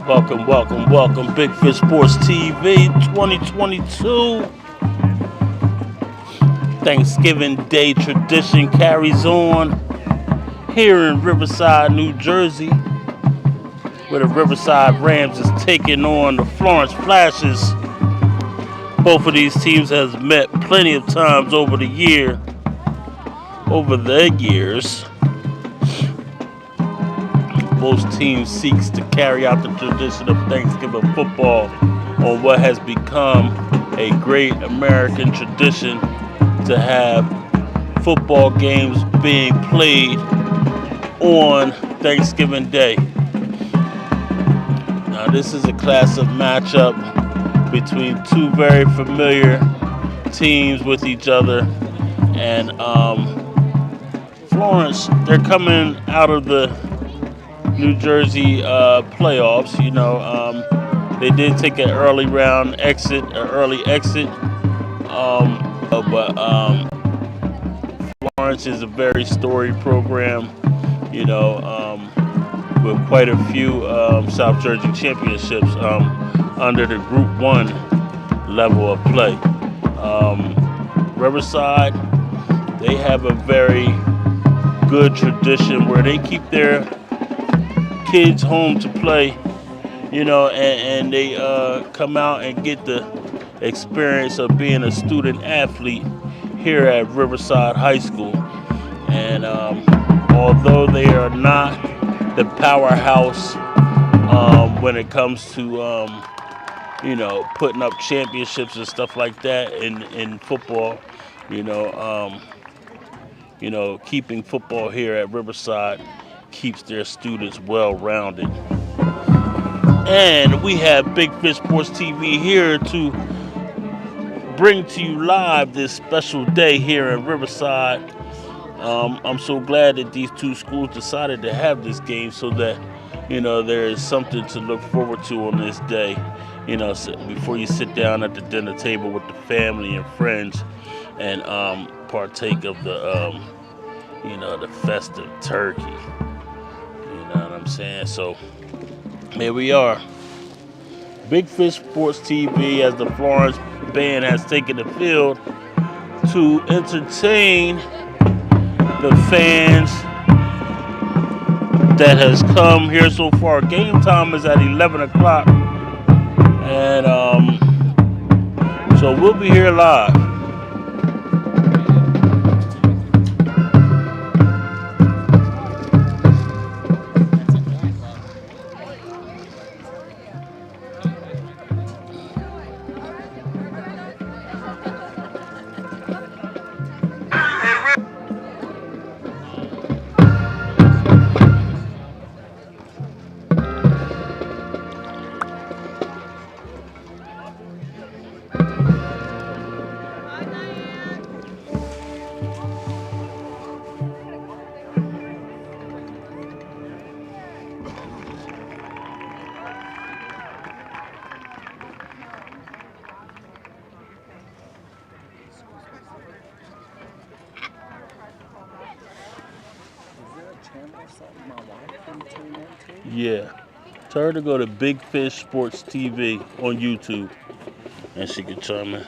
Welcome. Big Fish Sports TV 2022. Thanksgiving Day tradition carries on here in Riverside, New Jersey, where the Riverside Rams is taking on the Florence Flashes. Both of these teams has met plenty of times over the years. Most teams seeks to carry out the tradition of Thanksgiving football on what has become a great American tradition to have football games being played on Thanksgiving Day. Now this is a classic matchup between two very familiar teams with each other, and Florence, they're coming out of the New Jersey playoffs. They did take an early exit, but Florence is a very storied program, with quite a few South Jersey championships under the Group 1 level of play. Riverside, they have a very good tradition where they keep their kids home to play, and they come out and get the experience of being a student athlete here at Riverside High School. And although they are not the powerhouse when it comes to putting up championships and stuff like that in football, keeping football here at Riverside keeps their students well-rounded. And we have Big Fish Sports TV here to bring to you live this special day here in Riverside. I'm so glad that these two schools decided to have this game so that, there is something to look forward to on this day. Before you sit down at the dinner table with the family and friends and partake of the, the festive turkey. You know what I'm saying? So here we are. Big Fish Sports TV, as the Florence band has taken the field to entertain the fans that has come here so far. Game time is at 11 o'clock. And so we'll be here live. Yeah. Tell her to go to Big Fish Sports TV on YouTube and she can chime in.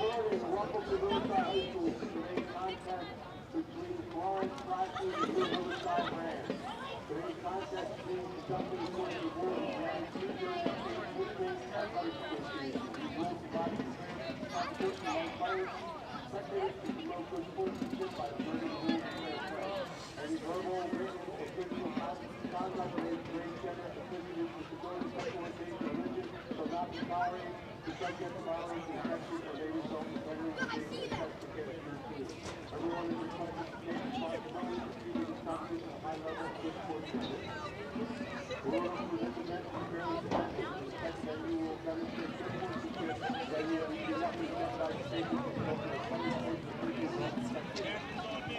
morning, welcome to Riverside High School. Today's contest between Florence Flashes and Riverside Rams. Today's contest is being conducted according to the rules of the New Jersey State Football Athletic Association. The rules provide for the competition among players. Spectators can be no good sportsmanship by observing the rules of fair play. Any verbal, written, or physical conduct related to race, gender, ethnicity, disability, sexual orientation, religion shall not be tolerated. The subject of violence is sexual or may result in federal conviction and sex against your team. Everyone is requested to take responsibility for keeping this competition at a high level of good sportsmanship. The rules for this event are fairly simple. We expect that you will demonstrate good sportsmanship, that you do not be jeopardized safety for the local players, coaches, officials, or other spectators.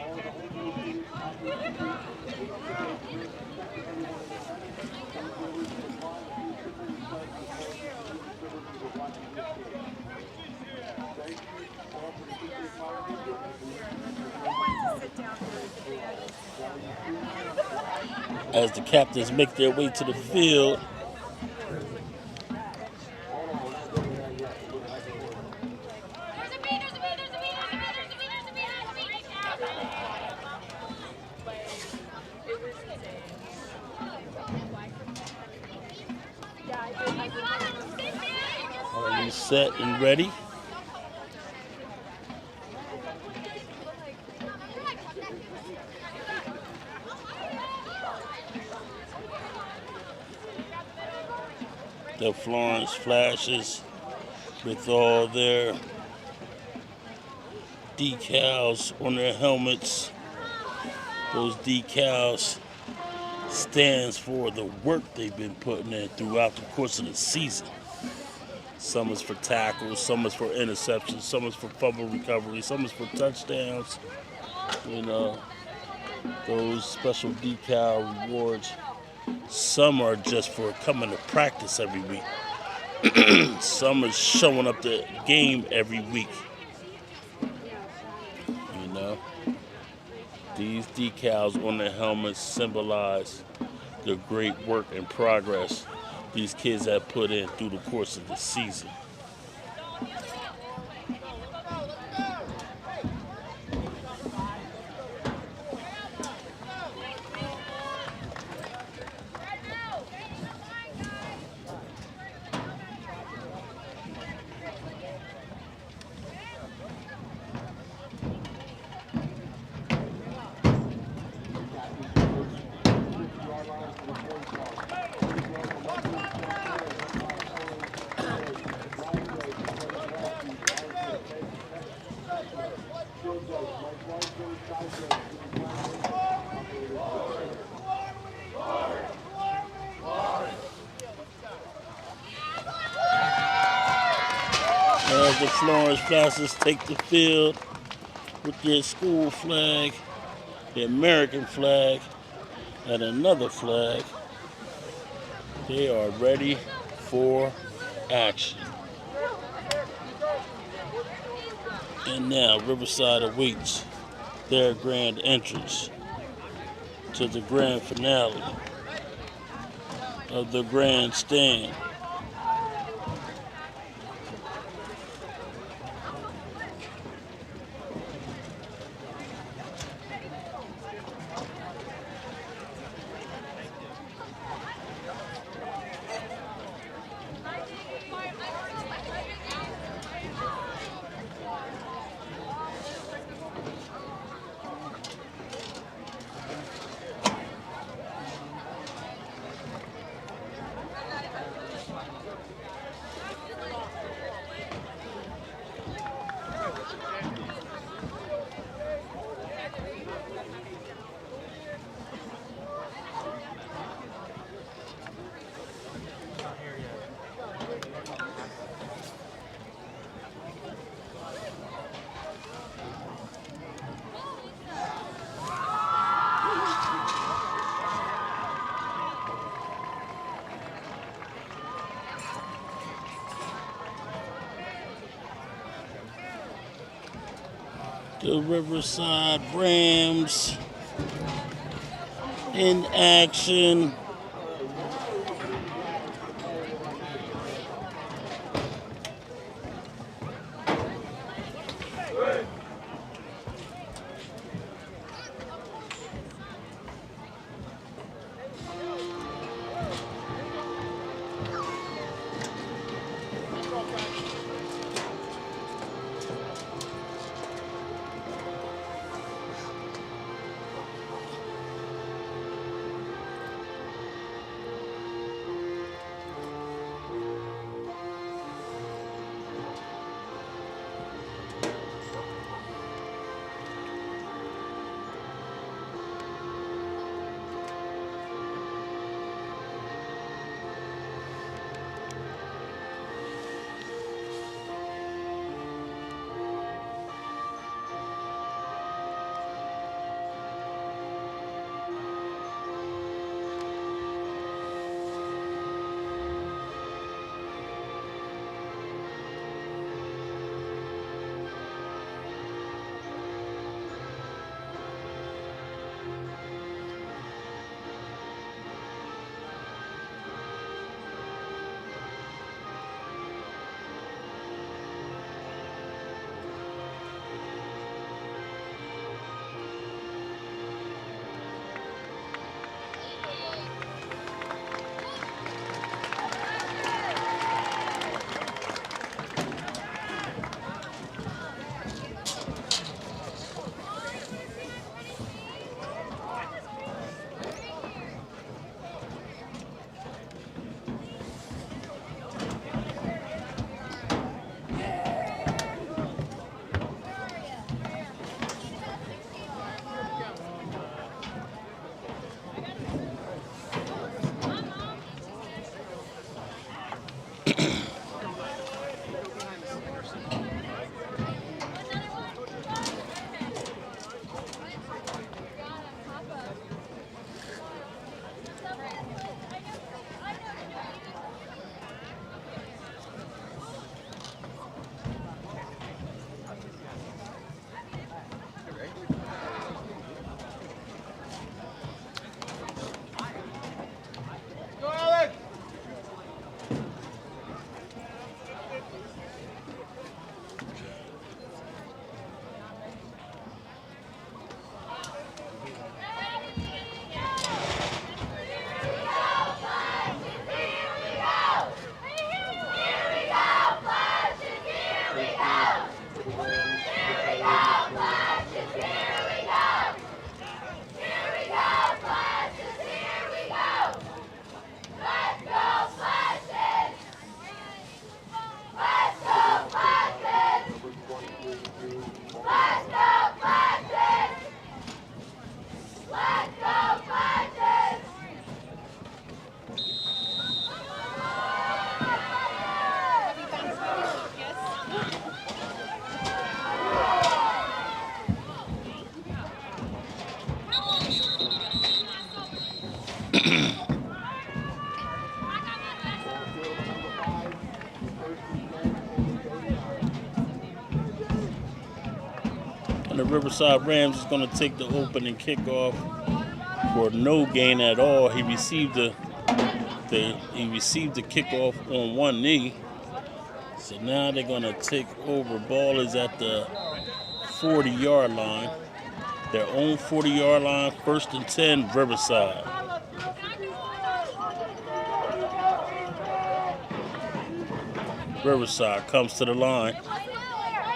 All of the home field students, athletes, and teams will be together to respect everyone in attendance. Some will be complying with these simple requests as well as the privileges of watching this game. Thank you all for the appreciate fire visit. As the captains make their way to the field, already set and ready. The Florence Flashes with all their decals on their helmets. Those decals stands for the work they've been putting in throughout the course of the season. Some is for tackles, some is for interceptions, some is for fumble recovery, some is for touchdowns. You know, those special decal rewards. Some are just for coming to practice every week. Some are showing up the game every week. You know, these decals on their helmets symbolize the great work and progress these kids have put in through the course of the season. As the Florence Flashes take the field with their school flag, the American flag, and another flag, they are ready for action. And now Riverside awaits their grand entrance to the grand finale of the grandstand. The Riverside Rams in action. the Riverside Rams is going to take the opening kickoff for no gain at all. He received the kickoff on one knee. So now they're going to take over. Ball is at the 40-yard line. Their own 40-yard line, 1st and 10, Riverside. Riverside comes to the line.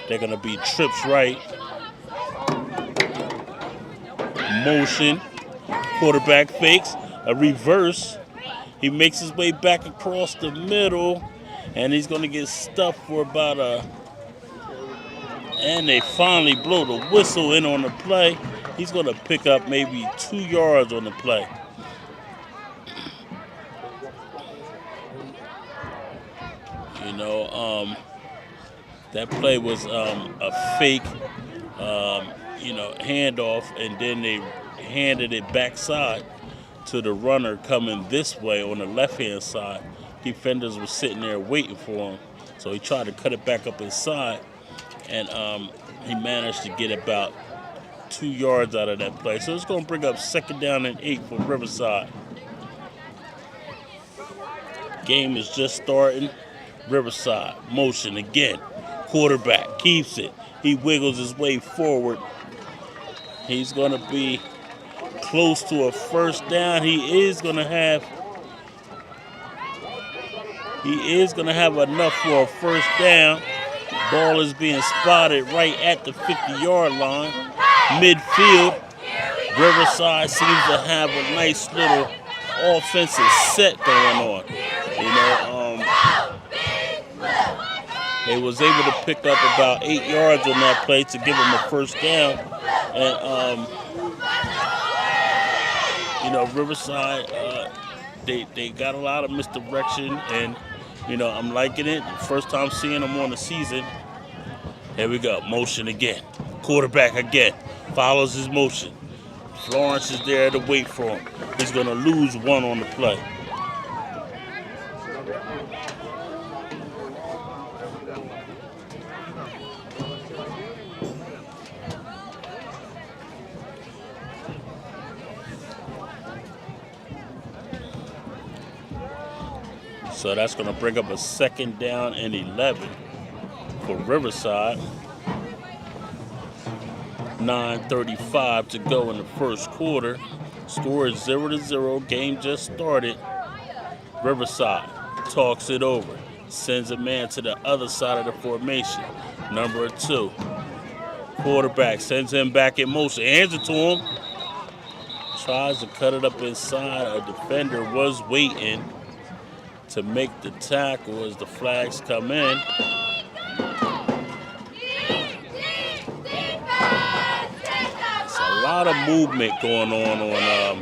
They're going to be trips right. Motion. Quarterback fakes. A reverse. He makes his way back across the middle. And he's going to get stuffed for about and they finally blow the whistle in on the play. He's going to pick up maybe 2 yards on the play. You know, that play was a fake, handoff, and then they handed it backside to the runner coming this way on the left-hand side. Defenders were sitting there waiting for him, so he tried to cut it back up inside, and he managed to get about 2 yards out of that play. So it's going to bring up 2nd down and 8 for Riverside. Game is just starting. Riverside, motion again. Quarterback keeps it. He wiggles his way forward. He's going to be close to a 1st down. He is going to have enough for a 1st down. Ball is being spotted right at the 50-yard line. Midfield. Riverside seems to have a nice little offensive set going on. You know, they was able to pick up about 8 yards on that play to give them a 1st down. And, Riverside, they got a lot of misdirection, and, I'm liking it. First time seeing them on the season. Here we go. Motion again. Quarterback again. Follows his motion. Florence is there to wait for him. He's going to lose 1 on the play. So that's going to bring up a 2nd down and 11 for Riverside. 9:35 to go in the 1st quarter. Score is 0-0. Game just started. Riverside talks it over. Sends a man to the other side of the formation. Number 2. Quarterback sends him back in motion. Hands it to him. Tries to cut it up inside. A defender was waiting to make the tackle as the flags come in. It's a lot of movement going on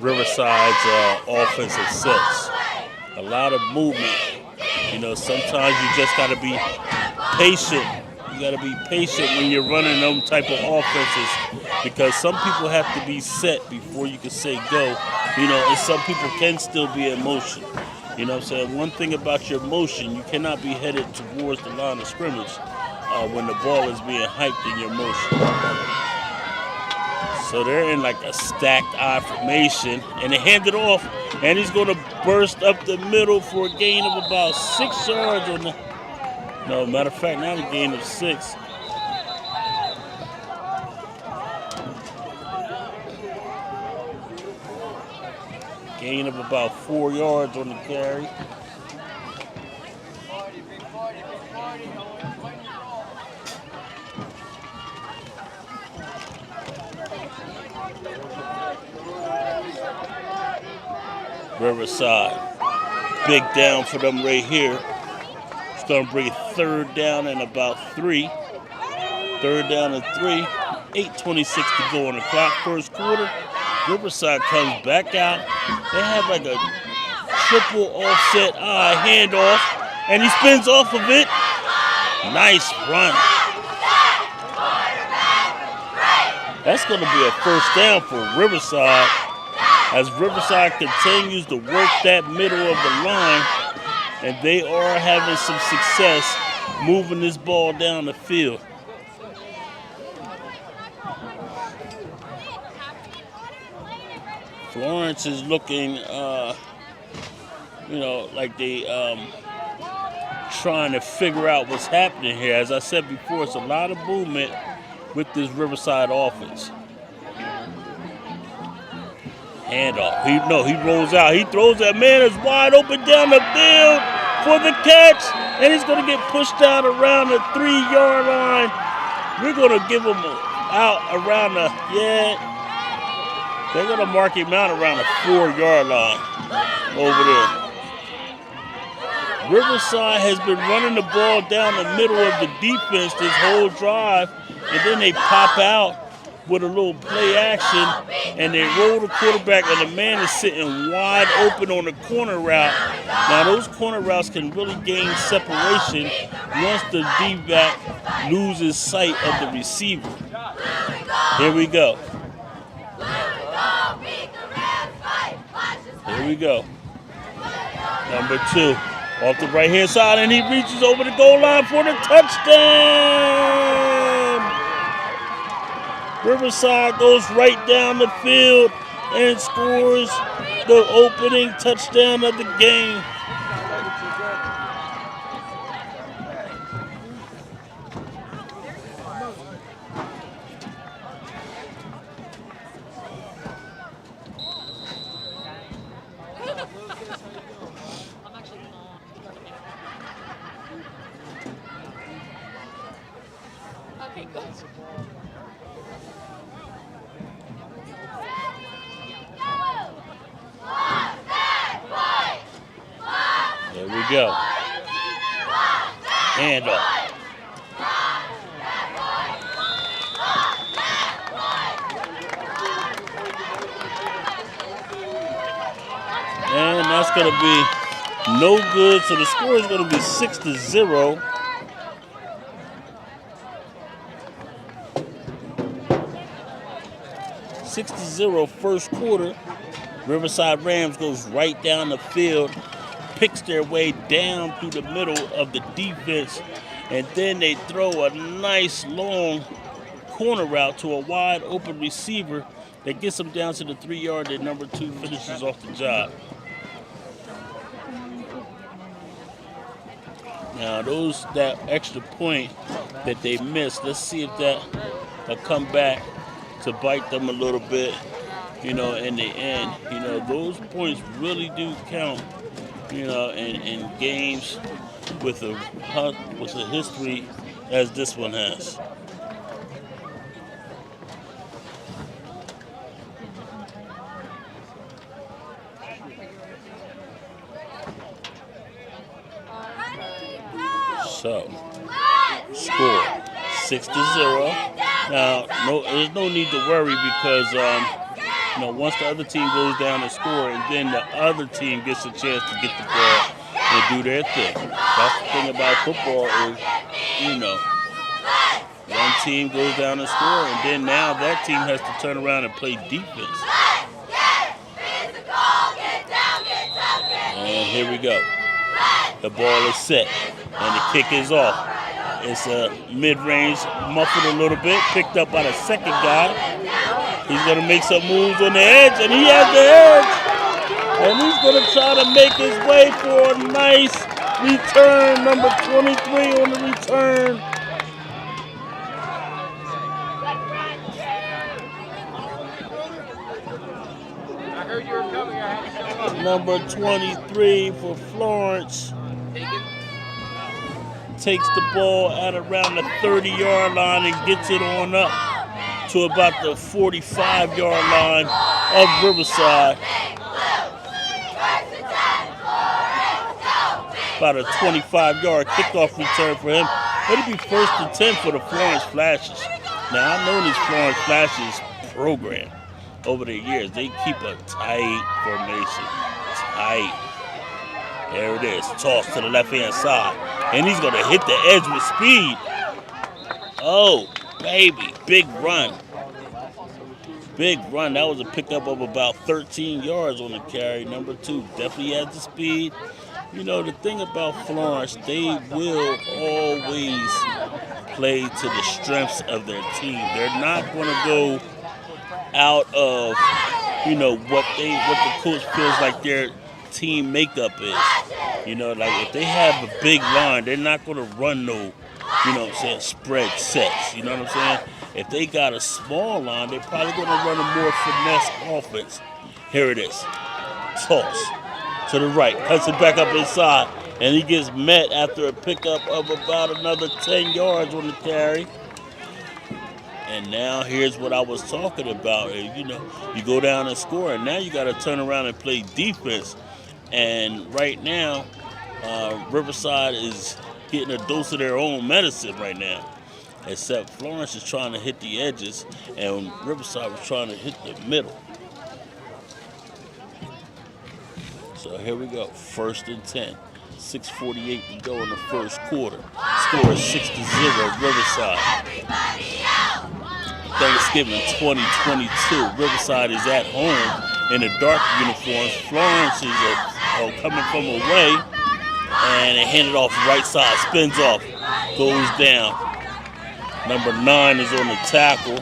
Riverside's offensive sets. A lot of movement. Sometimes you just got to be patient. You got to be patient when you're running them type of offenses, because some people have to be set before you can say go. And some people can still be in motion. You know what I'm saying? One thing about your motion, you cannot be headed towards the line of scrimmage when the ball is being hiked in your motion. So they're in like a stacked I formation, and they hand it off, and he's going to burst up the middle for a gain of about 6 yards on the... No, matter of fact, not a gain of 6. Gain of about 4 yards on the carry. Riverside. Big down for them right here. It's going to bring it 3rd down and about 3. 3rd down and 3. 8:26 to go on the clock. 1st quarter. Riverside comes back out. They have like a triple offset handoff, and he spins off of it. Nice run. That's going to be a 1st down for Riverside as Riverside continues to work that middle of the line, and they are having some success moving this ball down the field. Florence is looking, like they trying to figure out what's happening here. As I said before, it's a lot of movement with this Riverside offense. Handoff. He rolls out. He throws that man is wide open down the field for the catch, and he's going to get pushed out around the 3-yard line. We're going to give him out around they're going to mark him out around the 4-yard line over there. Riverside has been running the ball down the middle of the defense this whole drive, and then they pop out with a little play action, and they roll the quarterback, and the man is sitting wide open on the corner route. Now, those corner routes can really gain separation once the D-back loses sight of the receiver. Here we go. Here we go. Number 2. Off the right-hand side, and he reaches over the goal line for the touchdown. Riverside goes right down the field and scores the opening touchdown of the game. There we go. Handoff. And that's going to be no good. So the score is going to be 6-0. First quarter. Riverside Rams goes right down the field, picks their way down through the middle of the defense, and then they throw a nice long corner route to a wide open receiver that gets them down to the 3-yard. That number 2 finishes off the job. Now that extra point that they missed, let's see if that will come back to bite them a little bit, in the end. Those points really do count, in games with a history as this one has. So, score 6-0. Now, there's no need to worry because, once the other team goes down and score, and then the other team gets a chance to get the ball and do their thing. That's the thing about football is, one team goes down and score, and then now that team has to turn around and play defense. And here we go. The ball is set, and the kick is off. It's a mid-range, muffled a little bit, picked up by the second guy. He's going to make some moves on the edge, and he has the edge. And he's going to try to make his way for a nice return, number 23 on the return. I heard you were coming. I had to show up. Number 23 for Florence. Takes the ball at around the 30-yard line and gets it on up to about the 45-yard line of Riverside. About a 25-yard kickoff return for him. It'll be 1st and 10 for the Florence Flashes. Now, I've known these Florence Flashes program over the years. They keep a tight formation. Tight. There it is. Toss to the left-hand side. And he's going to hit the edge with speed. Oh, baby. Big run. Big run. That was a pickup of about 13 yards on the carry. Number 2 definitely has the speed. The thing about Florence, they will always play to the strengths of their team. They're not going to go out of what the coach feels like their team makeup is. Like if they have a big line, they're not going to run no, spread sets. You know what I'm saying? If they got a small line, they're probably going to run a more finesse offense. Here it is. Toss to the right, cuts it back up inside, and he gets met after a pickup of about another 10 yards on the carry. And now here's what I was talking about. You go down and score, and now you got to turn around and play defense. And right now, Riverside is getting a dose of their own medicine right now. Except Florence is trying to hit the edges, and Riverside was trying to hit the middle. So here we go, 1st and 10. 6:48 to go in the first quarter. Score is 6-0, Riverside. Thanksgiving 2022. Riverside is at home in the dark uniforms. Florence is coming from away, and they hand it off right side, spins off, goes down. Number 9 is on the tackle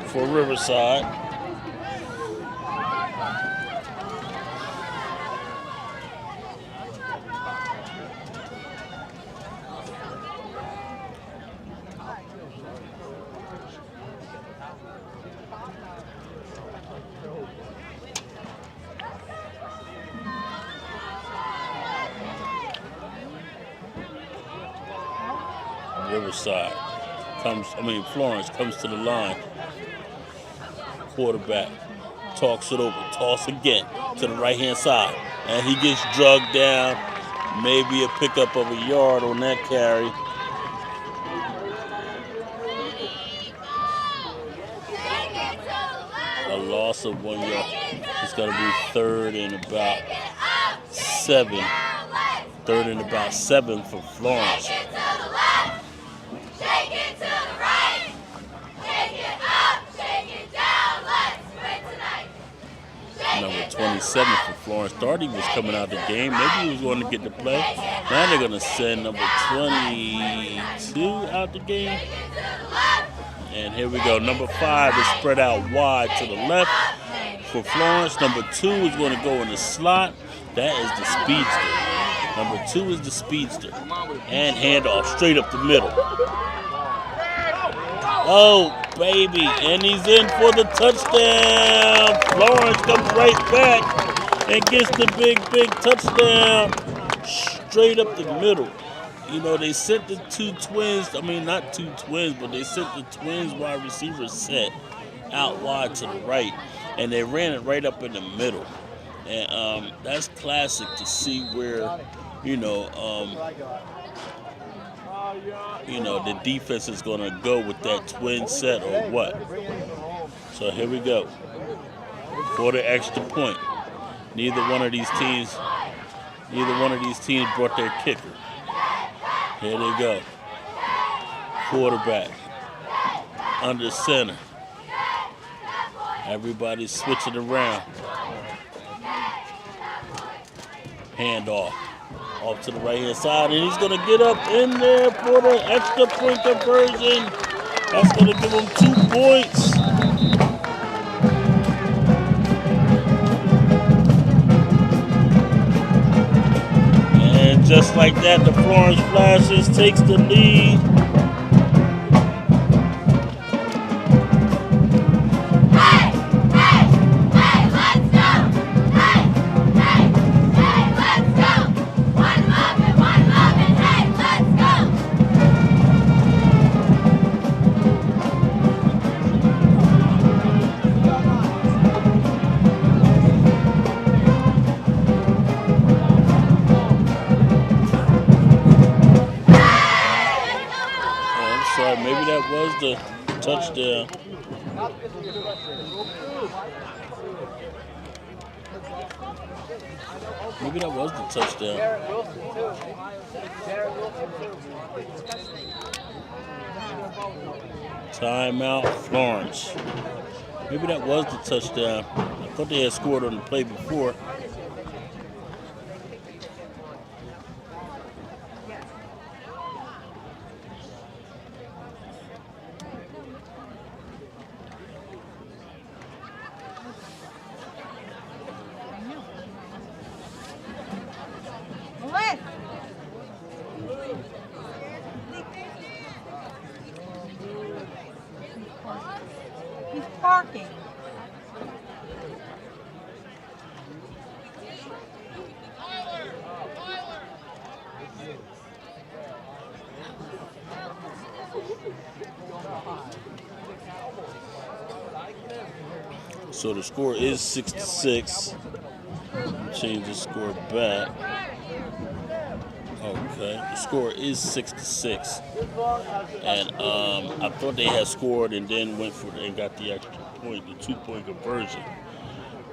for Riverside. Florence comes to the line. Quarterback talks it over, toss again to the right-hand side, and he gets drugged down. Maybe a pickup of a yard on that carry. A loss of 1 yard. It's going to be 3rd and about 7. 3rd and about 7 for Florence. Number 27 for Florence. Thought he was coming out the game. Maybe he was going to get the play. Now they're going to send number 22 out the game. And here we go. Number 5 is spread out wide to the left for Florence. Number 2 is going to go in the slot. That is the speedster. Number 2 is the speedster. And handoff straight up the middle. Oh, baby. And he's in for the touchdown. Florence comes right back and gets the big touchdown straight up the middle. They sent the two twins, not two twins, but they sent the twins wide receiver set out wide to the right, and they ran it right up in the middle. And that's classic to see where, the defense is going to go with that twin set or what. So here we go. For the extra point. Neither one of these teams brought their kicker. Here they go. Quarterback. Under center. Everybody's switching around. Handoff. Off to the right-hand side, and he's going to get up in there for the extra point conversion. That's going to give him 2 points. And just like that, the Florence Flashes takes the lead. Maybe that was the touchdown. Maybe that was the touchdown. Timeout, Florence. Maybe that was the touchdown. I thought they had scored on the play before. So the score is 6-6. Change the score back. Okay, the score is 6-6, and I thought they had scored and then went for and got the extra point, the 2-point conversion,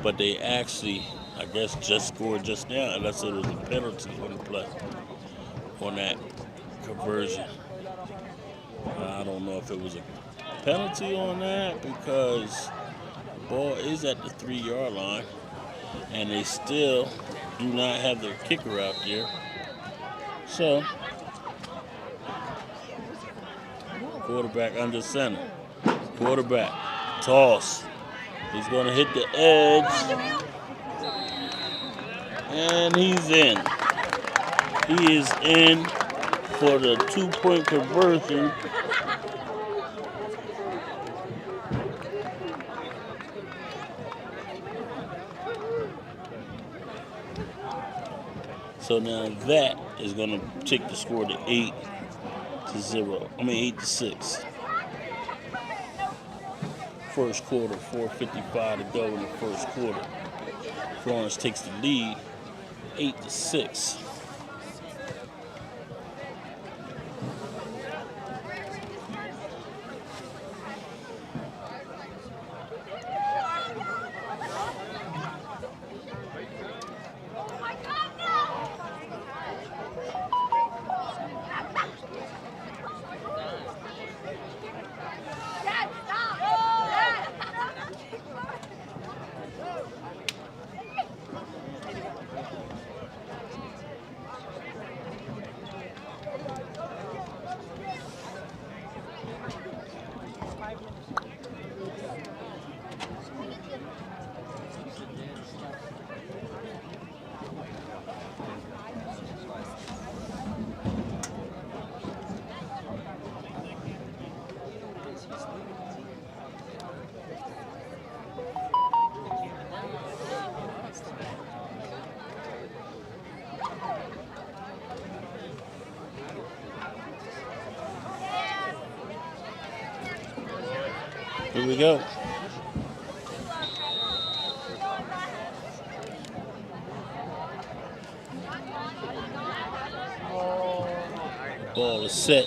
but they actually, I guess, just scored just now, unless it was a penalty on the play on that conversion. I don't know if it was a penalty on that because the ball is at the 3-yard line, and they still do not have their kicker out there. So, quarterback under center. Quarterback. Toss. He's going to hit the edge. And he's in. He is in for the 2-point conversion. So now that is going to take the score to 8-6. First quarter, 4:55 to go in the first quarter. Florence takes the lead, 8-6. Here we go. Ball is set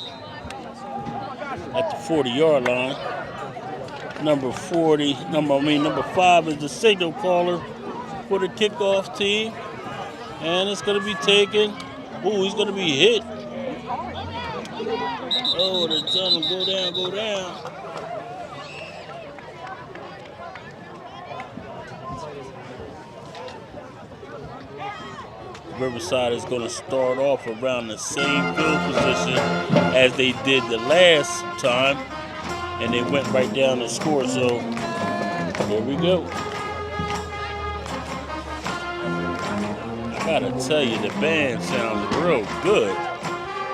at the 40-yard line. Number 5 is the signal caller for the kickoff team. And it's going to be taken. Ooh, he's going to be hit. Oh, they're telling him go down. Riverside is going to start off around the same field position as they did the last time, and they went right down the score. So here we go. I gotta tell you, the band sounds real good.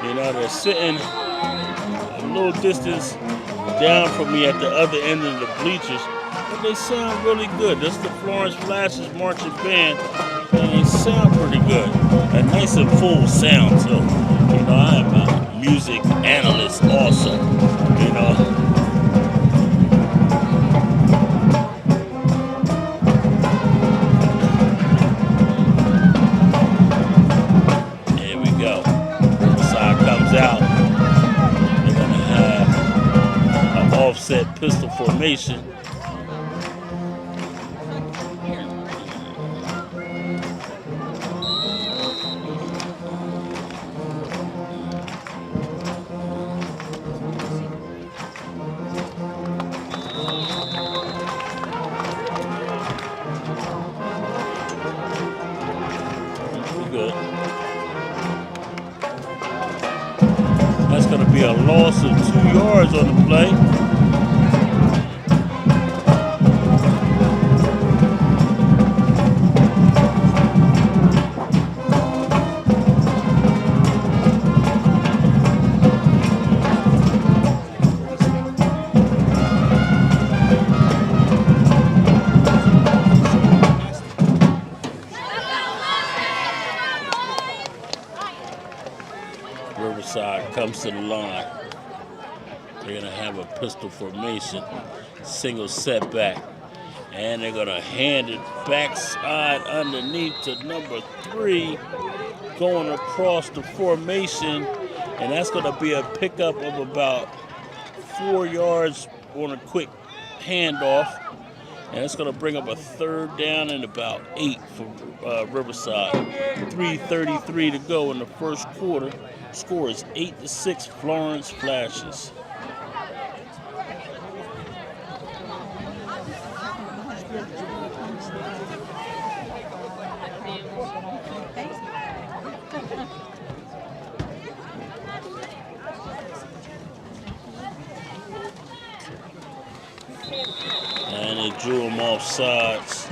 You know, they're sitting a little distance down from me at the other end of the bleachers, but they sound really good. This is the Florence Flashes Marching Band. And they sound pretty good. A nice and full sound, so, you know, I am a music analyst also, you know. Here we go. Riverside comes out. They're going to have an offset pistol formation. That's going to be a loss of 2 yards on the play. Riverside comes to the line. They're going to have a pistol formation, single setback. And they're going to hand it backside underneath to number 3, going across the formation. And that's going to be a pickup of about 4 yards on a quick handoff. And it's going to bring up a 3rd down and about 8 for Riverside. 3:33 to go in the first quarter. Score is 8-6 Florence Flashes. And they drew him off sides.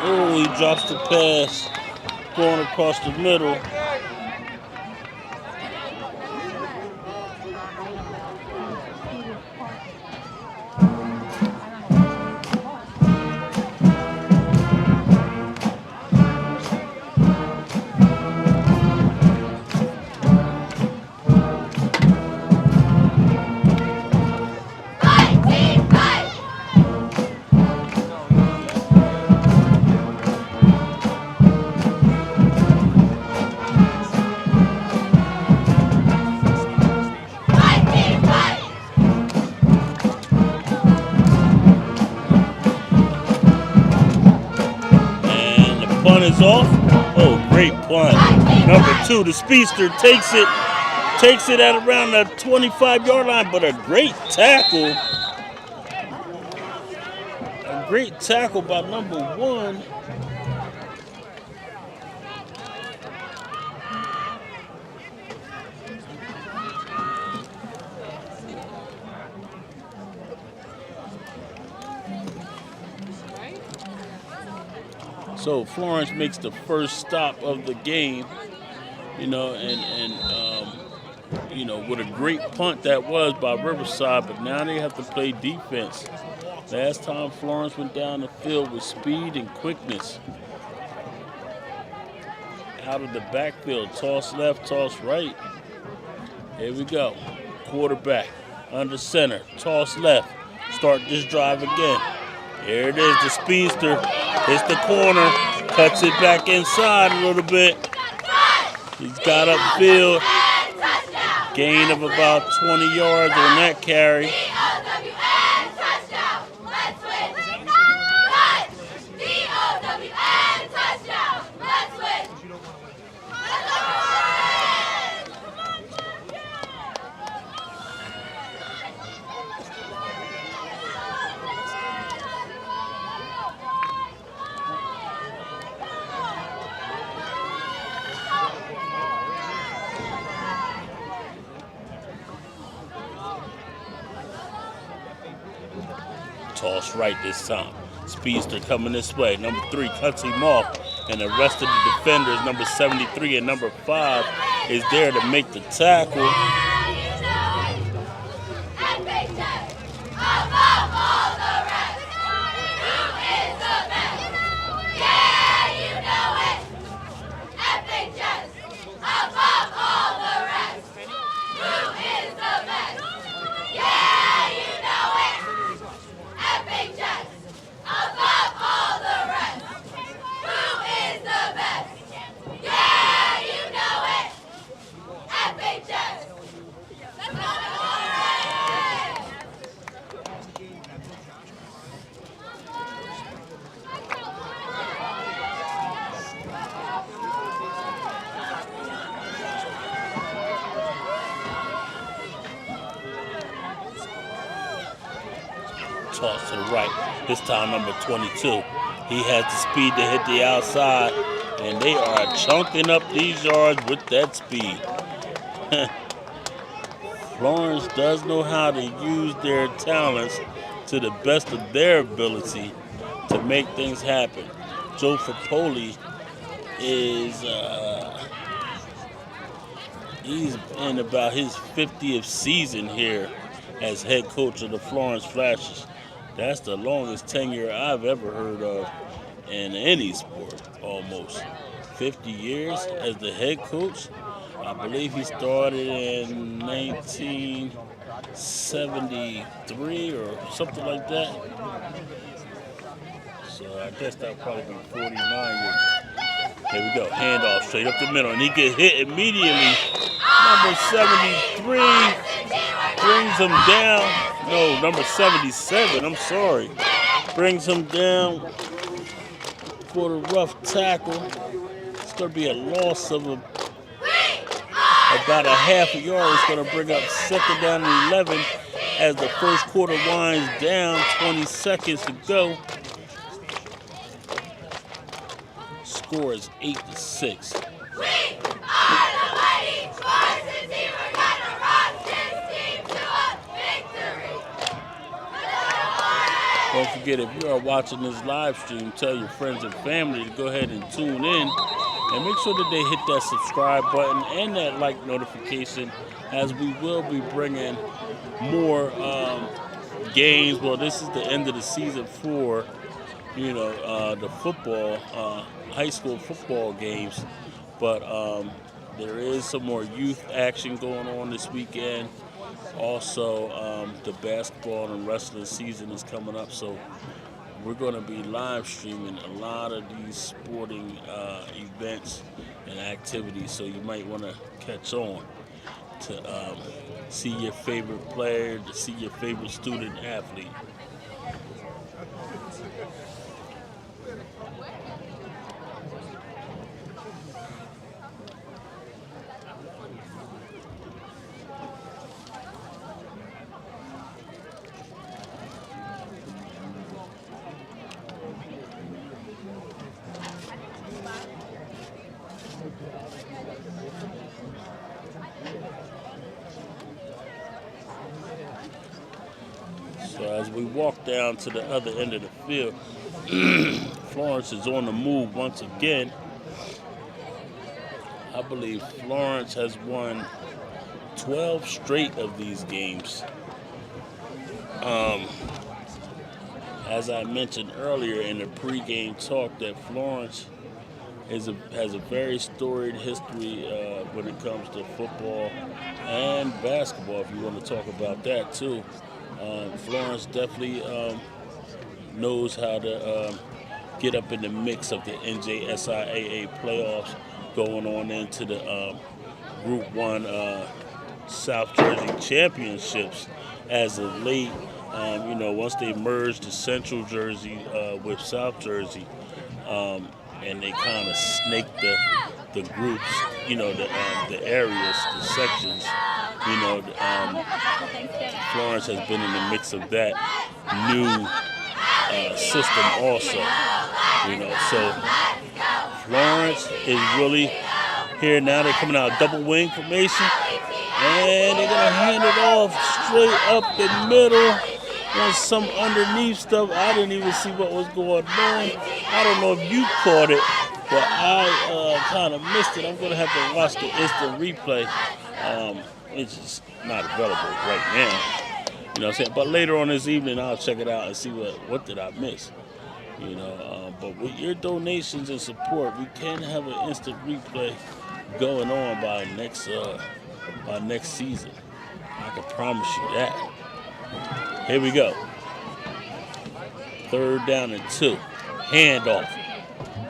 Oh, he drops the pass, going across the middle. Punt is off. Oh, great punt. Number 2, the speedster takes it at around the 25-yard line, but a great tackle. A great tackle by number 1. So Florence makes the first stop of the game, and what a great punt that was by Riverside, but now they have to play defense. Last time Florence went down the field with speed and quickness. Out of the backfield, toss left, toss right. Here we go. Quarterback, under center, toss left. Start this drive again. Here it is, the speedster hits the corner, cuts it back inside a little bit. He's got upfield, gain of about 20 yards on that carry. Toss right this time. Speedster coming this way. Number 3 cuts him off. And the rest of the defenders, number 73 and number 5, is there to make the tackle. toss to the right. This time number 22. He has the speed to hit the outside, and they are chunking up these yards with that speed. Florence does know how to use their talents to the best of their ability to make things happen. Joe Fapoli is he's in about his 50th season here as head coach of the Florence Flashes. That's the longest tenure I've ever heard of in any sport, almost. 50 years as the head coach. I believe he started in 1973 or something like that. So I guess that'll probably be 49 years. Here we go. Handoff straight up the middle. And he gets hit immediately. Number 73 brings him down. No, number 77. I'm sorry. Brings him down for the rough tackle. It's going to be a loss of about a half a yard. It's going to bring up second down and 11 as the first quarter winds down. 20 seconds to go. Score is 8-6. Don't forget, if you are watching this live stream, tell your friends and family to go ahead and tune in. And make sure that they hit that subscribe button and that like notification, as we will be bringing more games. Well, this is the end of the season for, the football, high school football games. But there is some more youth action going on this weekend. Also, the basketball and wrestling season is coming up, so we're going to be live streaming a lot of these sporting events and activities. So you might want to catch on to see your favorite player, to see your favorite student athlete. So as we walk down to the other end of the field, Florence is on the move once again. I believe Florence has won 12 straight of these games. As I mentioned earlier in the pregame talk, that Florence has a very storied history when it comes to football and basketball, if you want to talk about that too. Florence definitely knows how to get up in the mix of the NJSIAA playoffs, going on into the Group 1 South Jersey Championships as of late. Once they merged the Central Jersey with South Jersey, and they kind of snaked the groups, the areas, the sections. Florence has been in the mix of that new system also. So Florence is really here now. They're coming out double wing formation, and they're gonna hand it off straight up the middle. There's some underneath stuff. I didn't even see what was going on. I don't know if you caught it, but I kind of missed it. I'm going to have to watch the instant replay. It's just not available right now. You know what I'm saying? But later on this evening, I'll check it out and see what did I miss. But with your donations and support, we can have an instant replay going on by next season. I can promise you that. Here we go. 3rd down and 2. Handoff.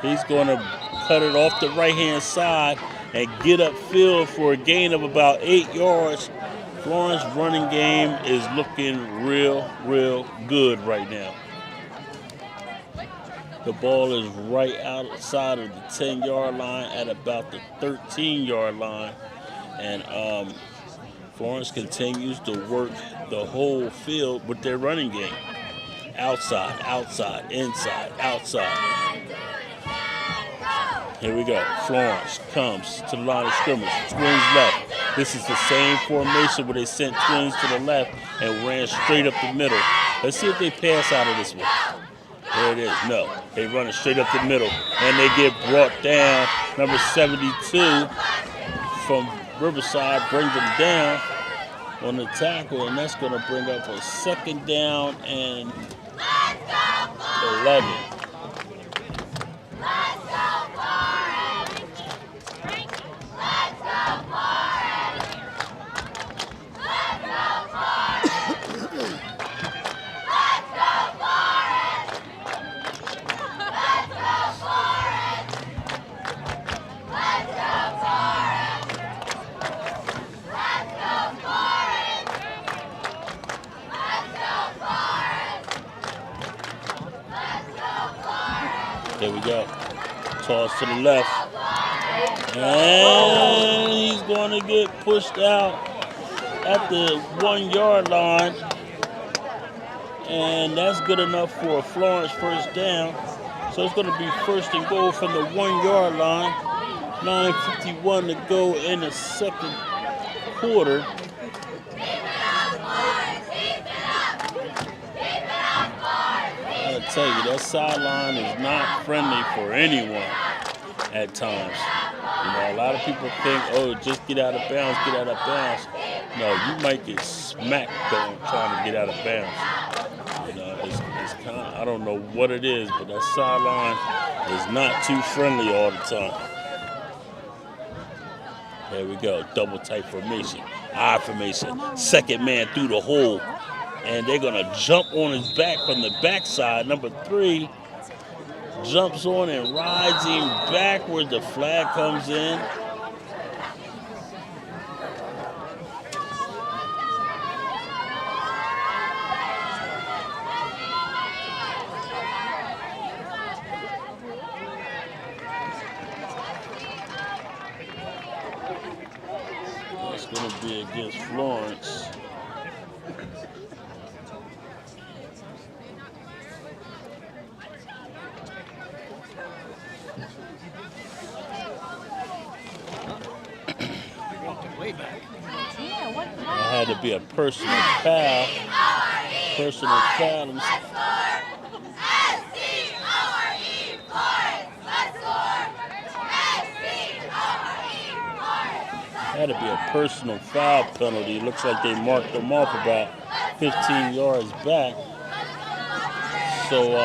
He's going to cut it off the right-hand side and get upfield for a gain of about 8 yards. Florence running game is looking real good right now. The ball is right outside of the 10-yard line at about the 13-yard line. And Florence continues to work the whole field with their running game. Outside, outside, inside, outside. Here we go. Florence comes to the line of scrimmage. Twins left. This is the same formation where they sent twins to the left and ran straight up the middle. Let's see if they pass out of this one. There it is. No. They run it straight up the middle. And they get brought down. Number 72 from Riverside brings them down on the tackle. And that's going to bring up a second down and 11. There we go. Toss to the left. And he's going to get pushed out at the 1 yard line. And that's good enough for a Florence first down. So it's going to be first and goal from the 1 yard line. 9:51 to go in the second quarter. I tell you, that sideline is not friendly for anyone at times. You know, a lot of people think, oh, just get out of bounds, get out of bounds. No, you might get smacked trying to get out of bounds. You know, it's kind of, I don't know what it is, but that sideline is not too friendly all the time. There we go, double tight formation, I formation, second man through the hole. And they're going to jump on his back from the backside. Number 3 jumps on and rides him backwards. The flag comes in. It's going to be against Florence. It had to be a personal foul. Personal foul. Had to be a personal foul penalty. Looks like they marked them off about 15 yards back. So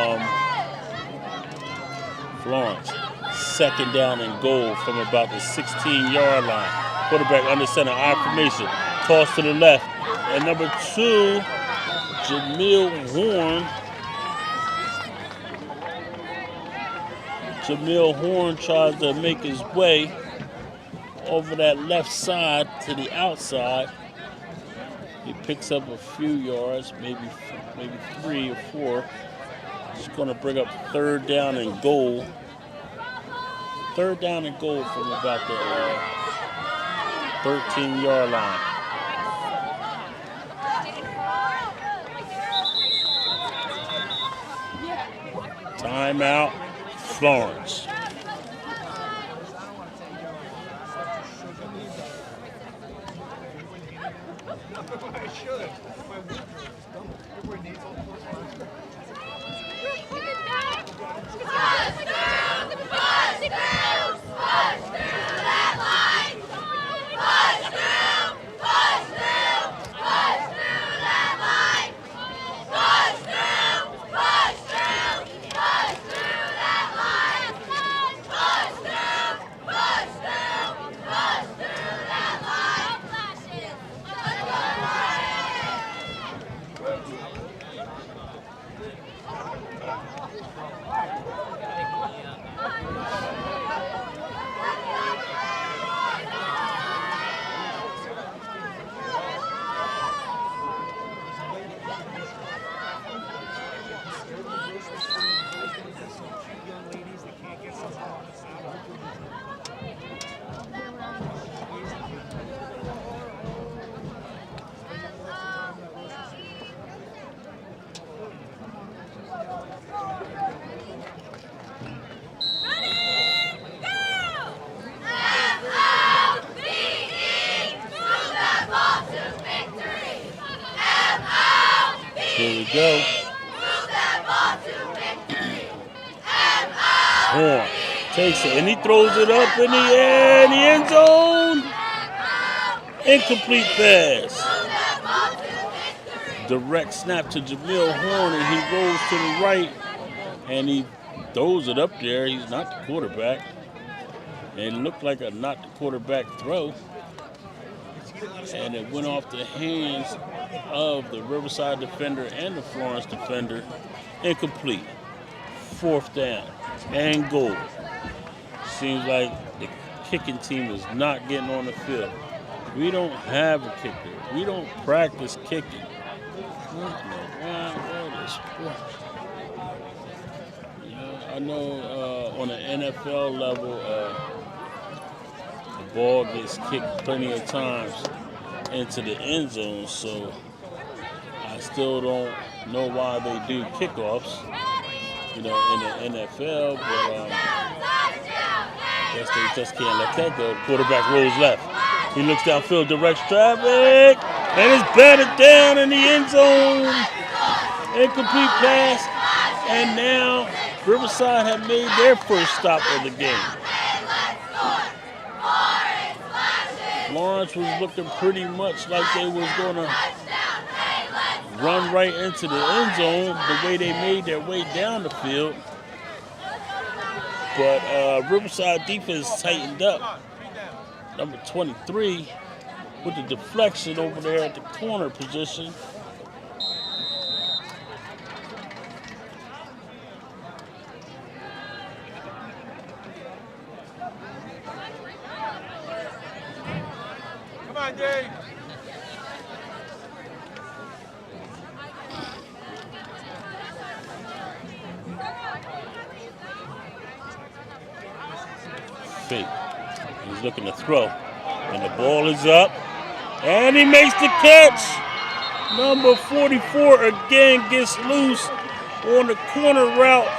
Florence, second down and goal from about the 16-yard line. Quarterback under center, I formation, toss to the left. And number 2, Jamil Horn tries to make his way over that left side to the outside. He picks up a few yards, maybe 3 or 4. It's going to bring up third down and goal. Third down and goal from about the 13-yard line. Timeout, Florence. Here we go. Horn takes it and he throws it up in the air in the end zone. Incomplete pass. Direct snap to Jamil Horn and he rolls to the right and he throws it up there. He's not the quarterback. And it looked like a not the quarterback throw. And it went off the hands of the Riverside defender and the Florence defender. Incomplete. 4th down and goal. Seems like the kicking team is not getting on the field. We don't have a kicker. We don't practice kicking. What in the wild world is sports? I know on an NFL level, the ball gets kicked plenty of times into the end zone, so I still don't know why they do kickoffs, in the NFL, but I guess they just can't let that go. The quarterback rolls left. He looks downfield, directs traffic, and it's batted down in the end zone. Incomplete pass, and now Riverside have made their first stop of the game. Florence was looking pretty much like they was going to run right into the end zone the way they made their way down the field. But Riverside defense tightened up. Number 23 with the deflection over there at the corner position. Come on, Dave. Fake. He's looking to throw. And the ball is up. And he makes the catch. Number 44 again gets loose on the corner route.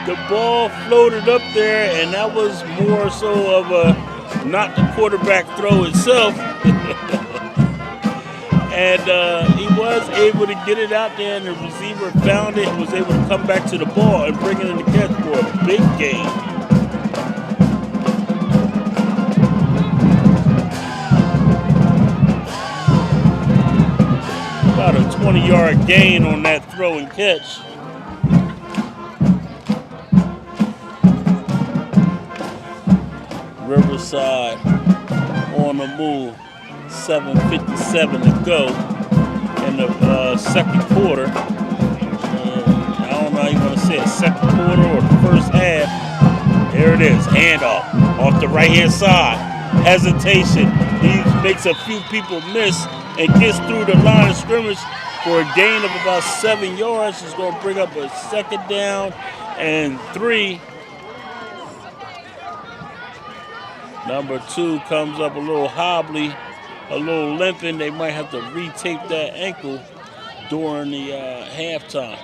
The ball floated up there, and that was more so of a not the quarterback throw itself. And he was able to get it out there, and the receiver found it and was able to come back to the ball and bring it in the catch for a big gain. About a 20-yard gain on that throw and catch. Riverside on the move. 7:57 to go in the second quarter. I don't know how you want to say it, second quarter or the first half. There it is, handoff off the right-hand side. Hesitation. He makes a few people miss and gets through the line of scrimmage for a gain of about 7 yards. He's going to bring up a 2nd down and 3. Number 2 comes up a little hobbly, a little limping. They might have to retape that ankle during the halftime.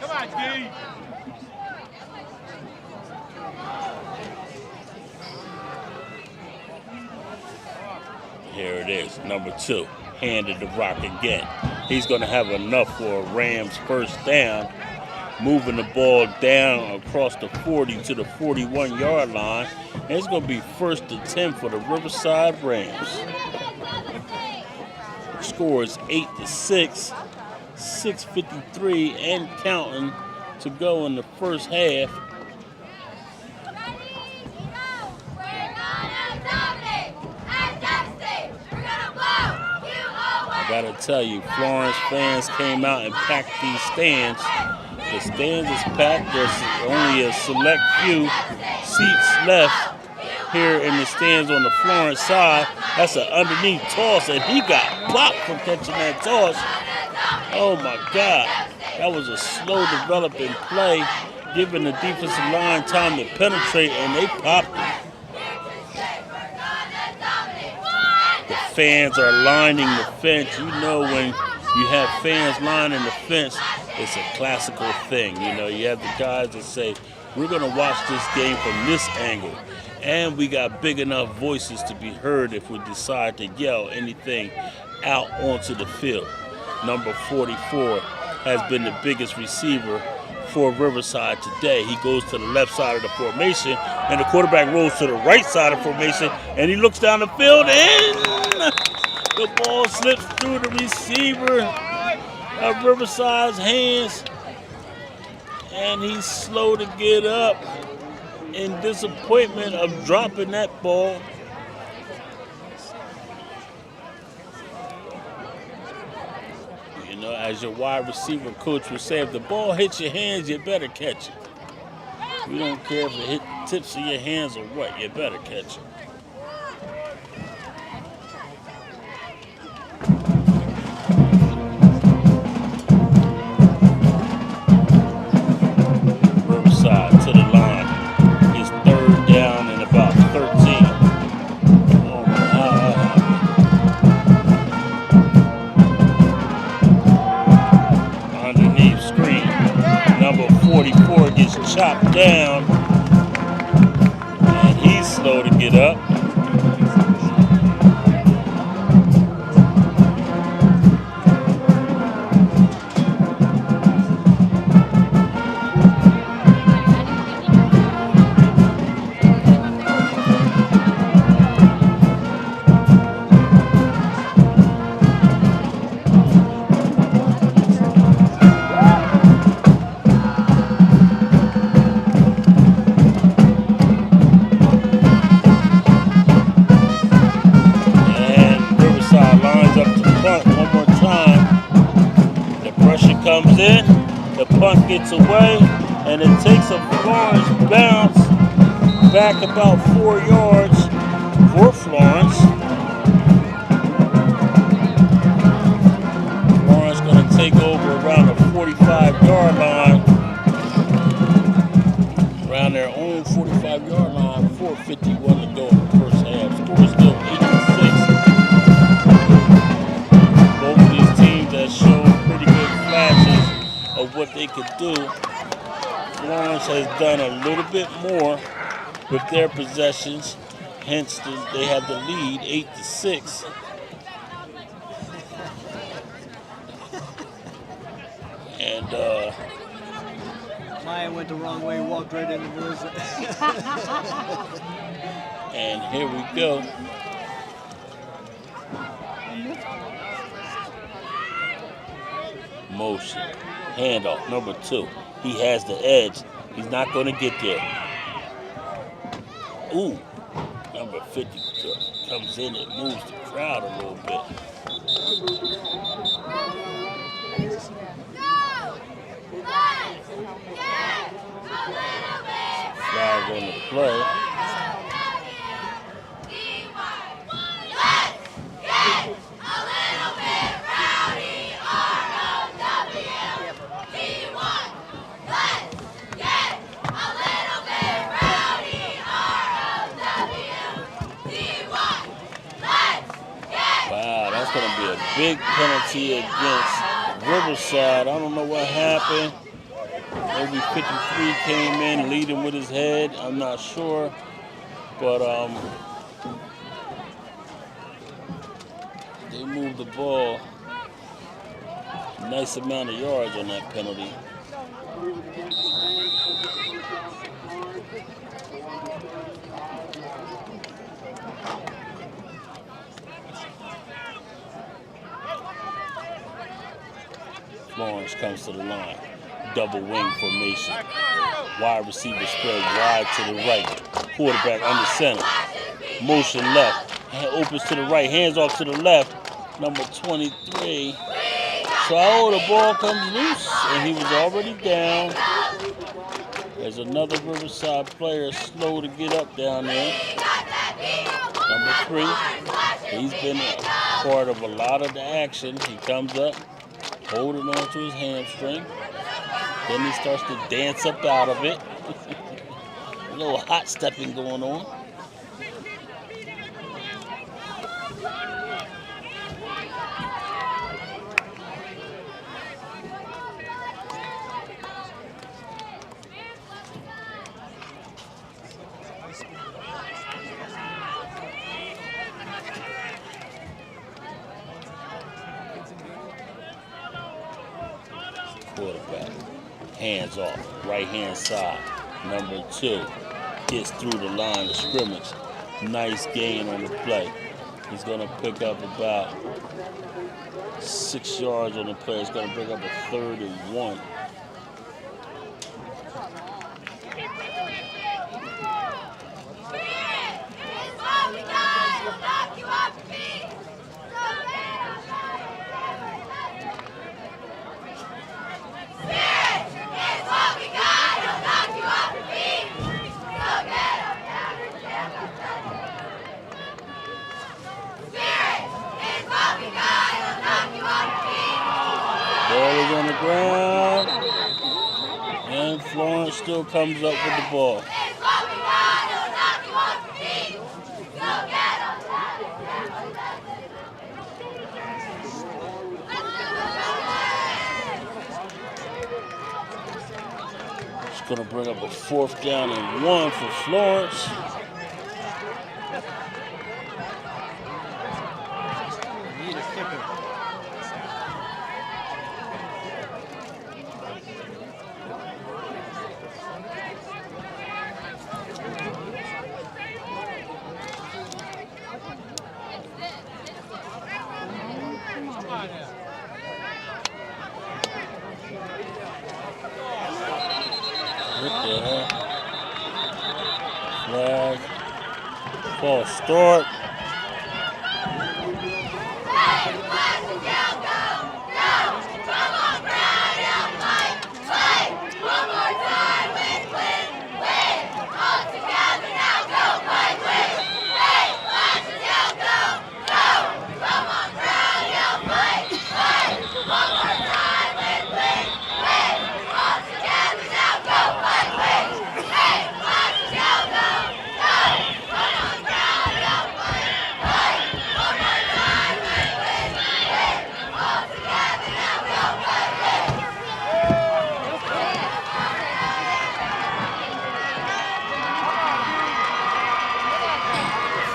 Come on, D. Here it is, number 2, handed the rock again. He's going to have enough for a Rams first down, moving the ball down across the 40 to the 41-yard line. And it's going to be 1st and 10 for the Riverside Rams. Score is 8-6, 6:53 and counting to go in the first half. I gotta tell you, Florence fans came out and packed these stands. The stands is packed. There's only a select few seats left here in the stands on the Florence side. That's an underneath toss, and he got popped for catching that toss. Oh my God. That was a slow developing play, giving the defensive line time to penetrate, and they popped it. The fans are lining the fence. You know, when you have fans lining the fence, it's a classical thing. You know, you have the guys that say, We're going to watch this game from this angle. And we got big enough voices to be heard if we decide to yell anything out onto the field. Number 44 has been the biggest receiver for Riverside today. He goes to the left side of the formation, and the quarterback rolls to the right side of the formation, and he looks down the field, and the ball slips through the receiver of Riverside's hands, and he's slow to get up in disappointment of dropping that ball. You know, as your wide receiver coach would say, if the ball hits your hands, you better catch it. We don't care if it hit tips of your hands or what, you better catch it. Riverside to the line. It's third down and about 13. Oh my. Underneath screen. Number 44 gets chopped down. And he's slow to get up. Comes in, the punt gets away, and it takes a Florence bounce back about 4 yards for Florence. Florence going to take over around the 45-yard line, around their own 45-yard line, 4:51 to go in the first half. Score is still 8-6. Both of these teams that showed pretty good flashes of what they could do. Florence has done a little bit more with their possessions, hence they have the lead 8-6. And Maya went the wrong way, walked right into Melissa. And here we go. Motion. Handoff, number 2. He has the edge. He's not going to get there. Ooh. Number 50 comes in and moves the crowd a little bit. Flag on the play. Going to be a big penalty against Riverside. I don't know what happened. Maybe 53 came in leading with his head. I'm not sure. But they moved the ball a nice amount of yards on that penalty. Florence comes to the line. Double wing formation. Wide receiver spread wide to the right. Quarterback under center. Motion left. Opens to the right. Hands off to the left. Number 23. So the ball comes loose, and he was already down. There's another Riverside player slow to get up down there. Number 3. He's been a part of a lot of the action. He comes up, holding on to his hamstring. Then he starts to dance up out of it. A little hot stepping going on. quarterback. Hands off, right hand side. Number 2 gets through the line of scrimmage. Nice gain on the play. He's going to pick up about 6 yards on the play. It's going to bring up a 3rd and 1. Ball is on the ground, and Florence still comes up with the ball. It's going to bring up a 4th down and 1 for Florence. Need a kicker. What the heck? Flag. False start.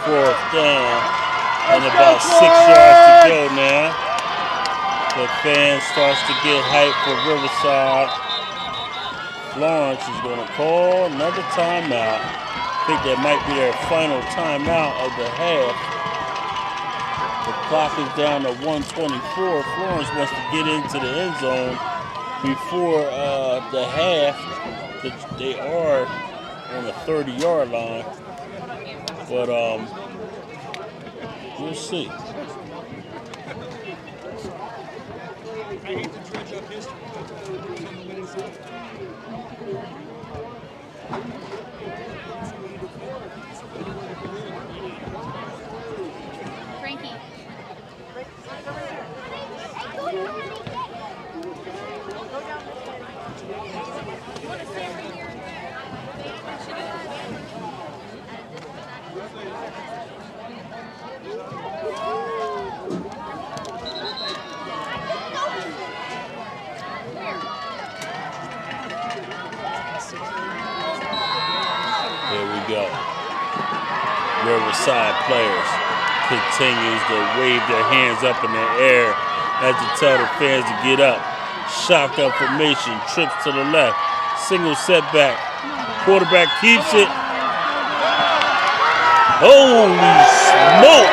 Fourth down, and about 6 yards to go now. The fan starts to get hyped for Riverside. Florence is going to call another timeout. I think that might be their final timeout of the half. The clock is down to 1:24. Florence wants to get into the end zone before the half. They are on the 30-yard line. But we'll see. Frankie. Here we go. Riverside players continues to wave their hands up in the air as to tell the fans to get up. Shotgun formation, trips to the left, single setback. Quarterback keeps it. Holy smoke!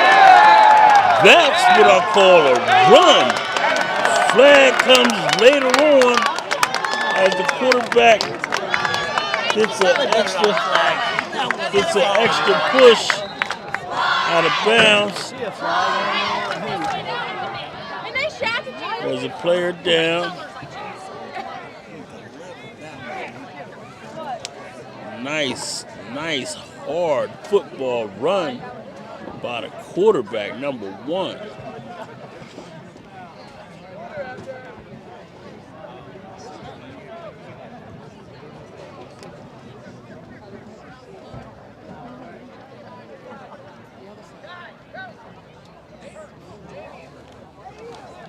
That's what I call a run. Flag comes later on as the quarterback gets an extra push out of bounds. There's a player down. Nice, hard football run by the quarterback, number 1.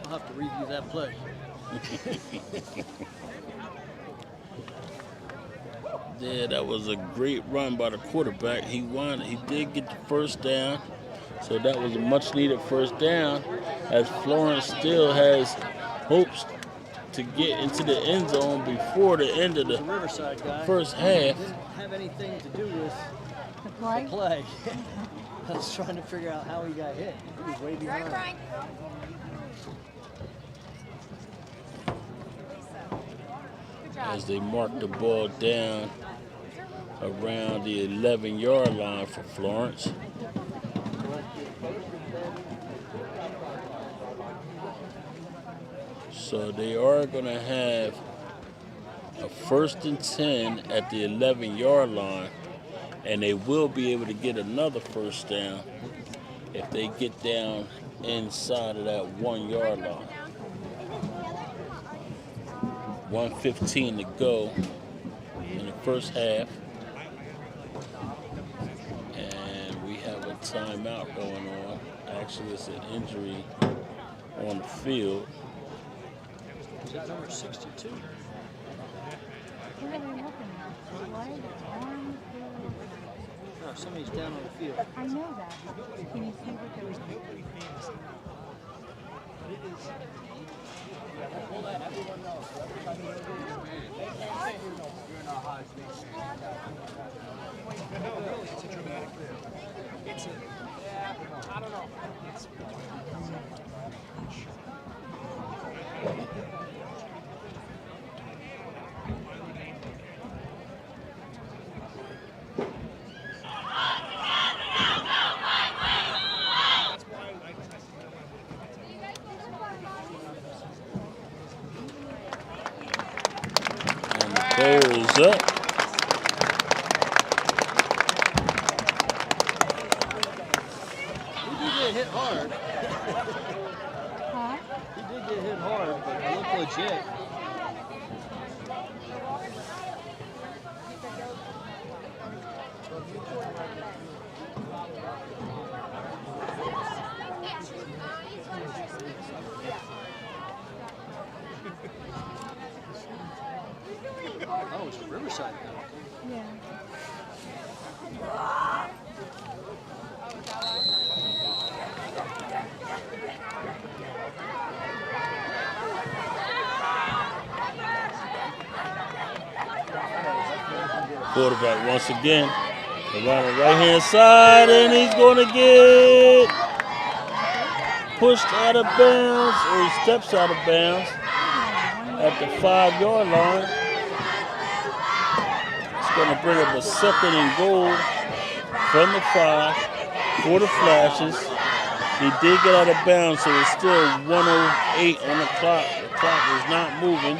I'll have to review that play. Yeah, that was a great run by the quarterback. He won. He did get the first down, so that was a much-needed first down, as Florence still has hopes to get into the end zone before the end of The the Riverside guy first half. didn't have anything to do with The the play? play. I was trying to figure out how he got hit. He was way behind. As they mark the ball down around the 11-yard line for Florence. So they are going to have a 1st and 10 at the 11-yard line, and they will be able to get another first down if they get down inside of that 1-yard line. 1:15 to go in the first half. And we have a timeout going on. Actually, it's an injury on the field. Is that number 62? What are they looking at? Leg, arm, No, somebody's down on the field. I know that. Can you see what they're doing? It's a dramatic thing. I don't know. And the ball is up. He did get hit hard. Huh? He did get hit hard, but it looked legit. Oh, it's a Riverside penalty. Yeah. Quarterback once again around the right-hand side, and he's going to get pushed out of bounds, or he steps out of bounds at the 5-yard line. It's going to bring up a 2nd and goal from the 5 for the Flashes. He did get out of bounds, so it's still 1:08 on the clock. The clock is not moving.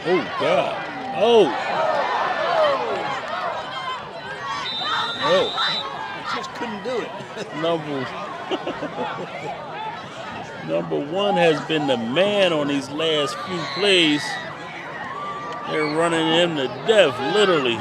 Oh, God. Oh. I just couldn't do it. Number 1 has been the man on these last few plays. They're running him to death, literally.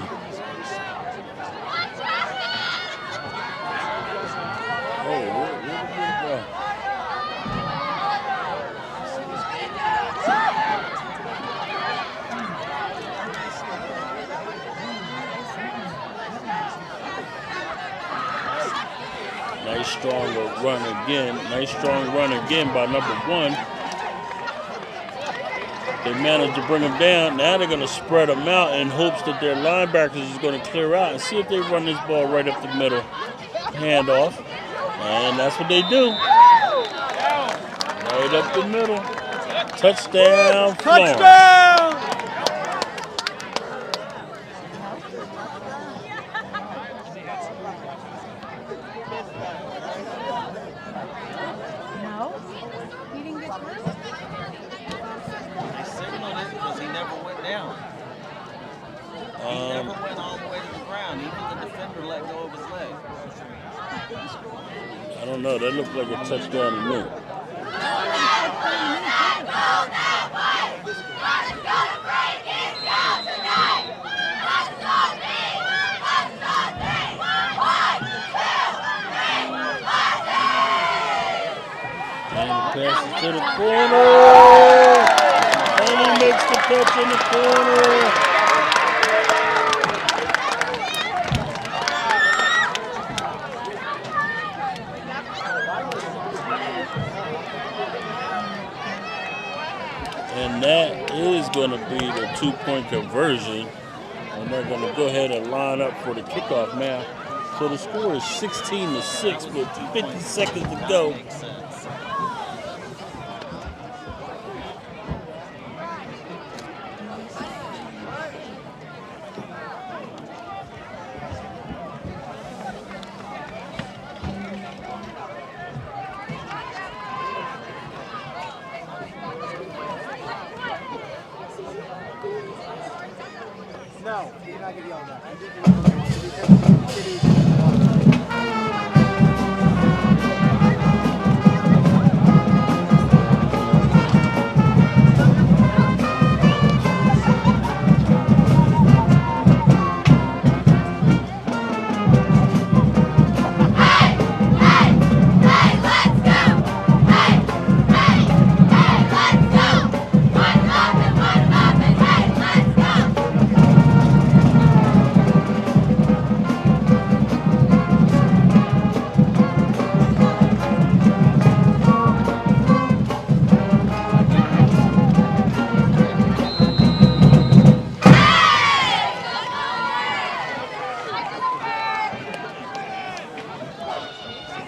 Nice strong run again by number 1. They managed to bring him down. Now they're going to spread him out in hopes that their linebackers is going to clear out and see if they run this ball right up the middle. Handoff. And that's what they do. Right up the middle. Touchdown, Florence. Touchdown! No? He didn't get through? They signaled it because he never went down. He never went all the way to the ground. Even the defender let go of his leg. I don't know. That looked like a touchdown to me. corner. And he makes the catch in the corner. And that is going to be the 2-point conversion. And they're going to go ahead and line up for the kickoff now. So the score is 16-6 with 50 seconds to go. No, you're not gonna yell that.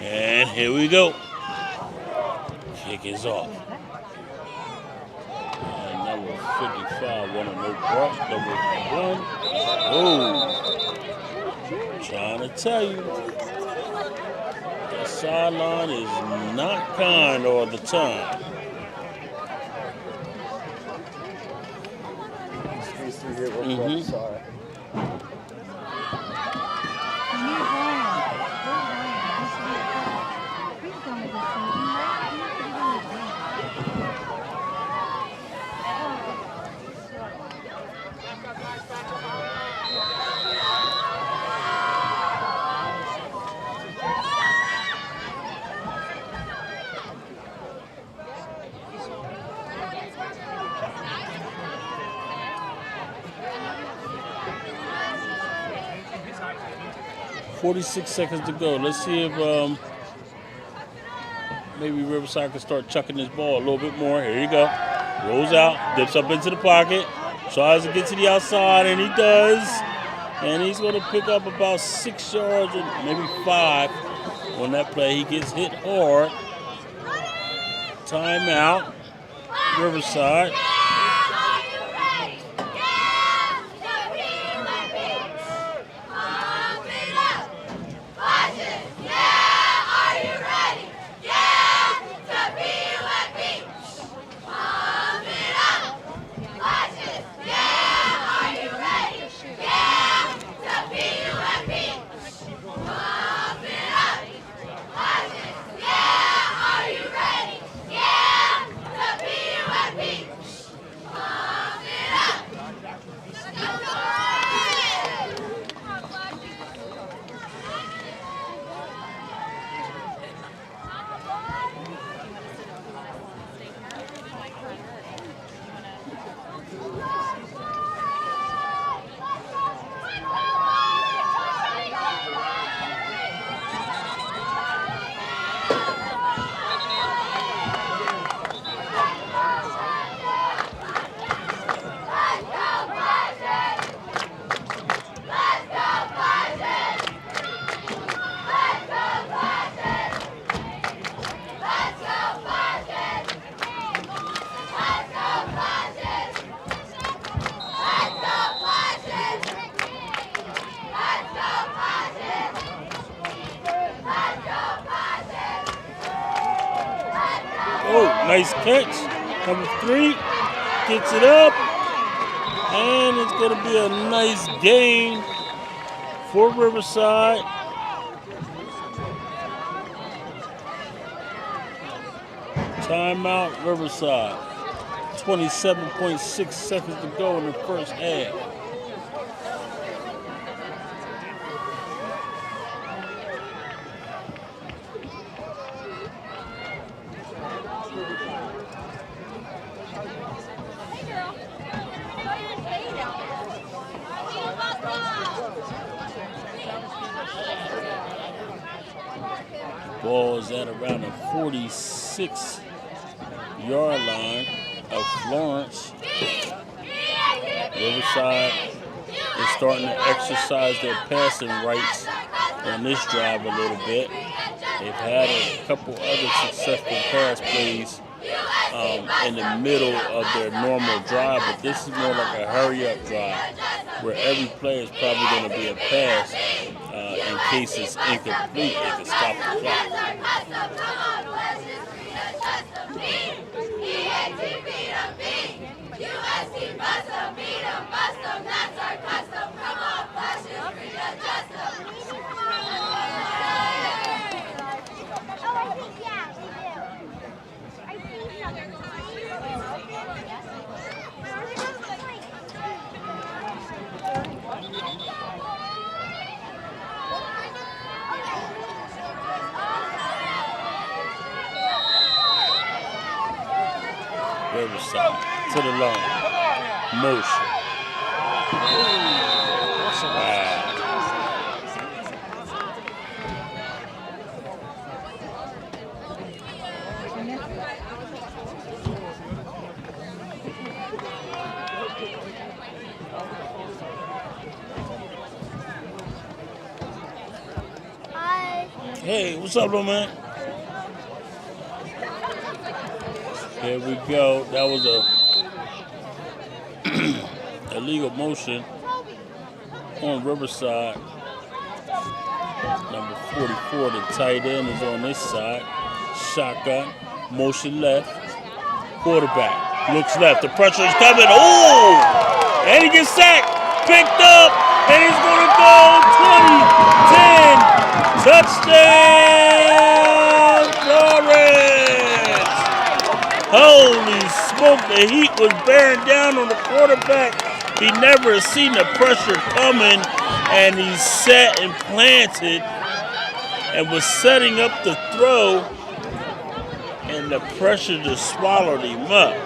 And here we go. Kick is off. And number 55 won a no cross. Number 1. Oh. Trying to tell you. The sideline is not kind all the time. Sorry. .46 seconds to go. Let's see if maybe Riverside can start chucking this ball a little bit more. Here you go. Rolls out, dips up into the pocket, tries to get to the outside, and he does. And he's going to pick up about 6 yards or maybe 5 on that play. He gets hit hard. Timeout, Riverside. Oh, nice catch. Number 3 gets it up. And it's going to be a nice gain for Riverside. Timeout, Riverside. 27.6 seconds to go in the first half. Ball is at around the 46-yard line of Florence. Riverside is starting to exercise their passing rights on this drive a little bit. They've had a couple other successful pass plays in the middle of their normal drive, but this is more like a hurry-up drive where every play is probably going to be a pass in case it's incomplete. It can stop the clock. Riverside to the line. Motion. Wow. Hey, what's up, little man? Here we go. That was a illegal motion on Riverside. Number 44, the tight end, is on this side. Shotgun, motion left. Quarterback looks left. The pressure is coming. Oh! And he gets sacked. Picked up. And he's going to go 20, 10. Touchdown, Florence! Holy smoke, the heat was bearing down on the quarterback. He never seen the pressure coming, and he sat and planted and was setting up the throw, and the pressure just swallowed him up.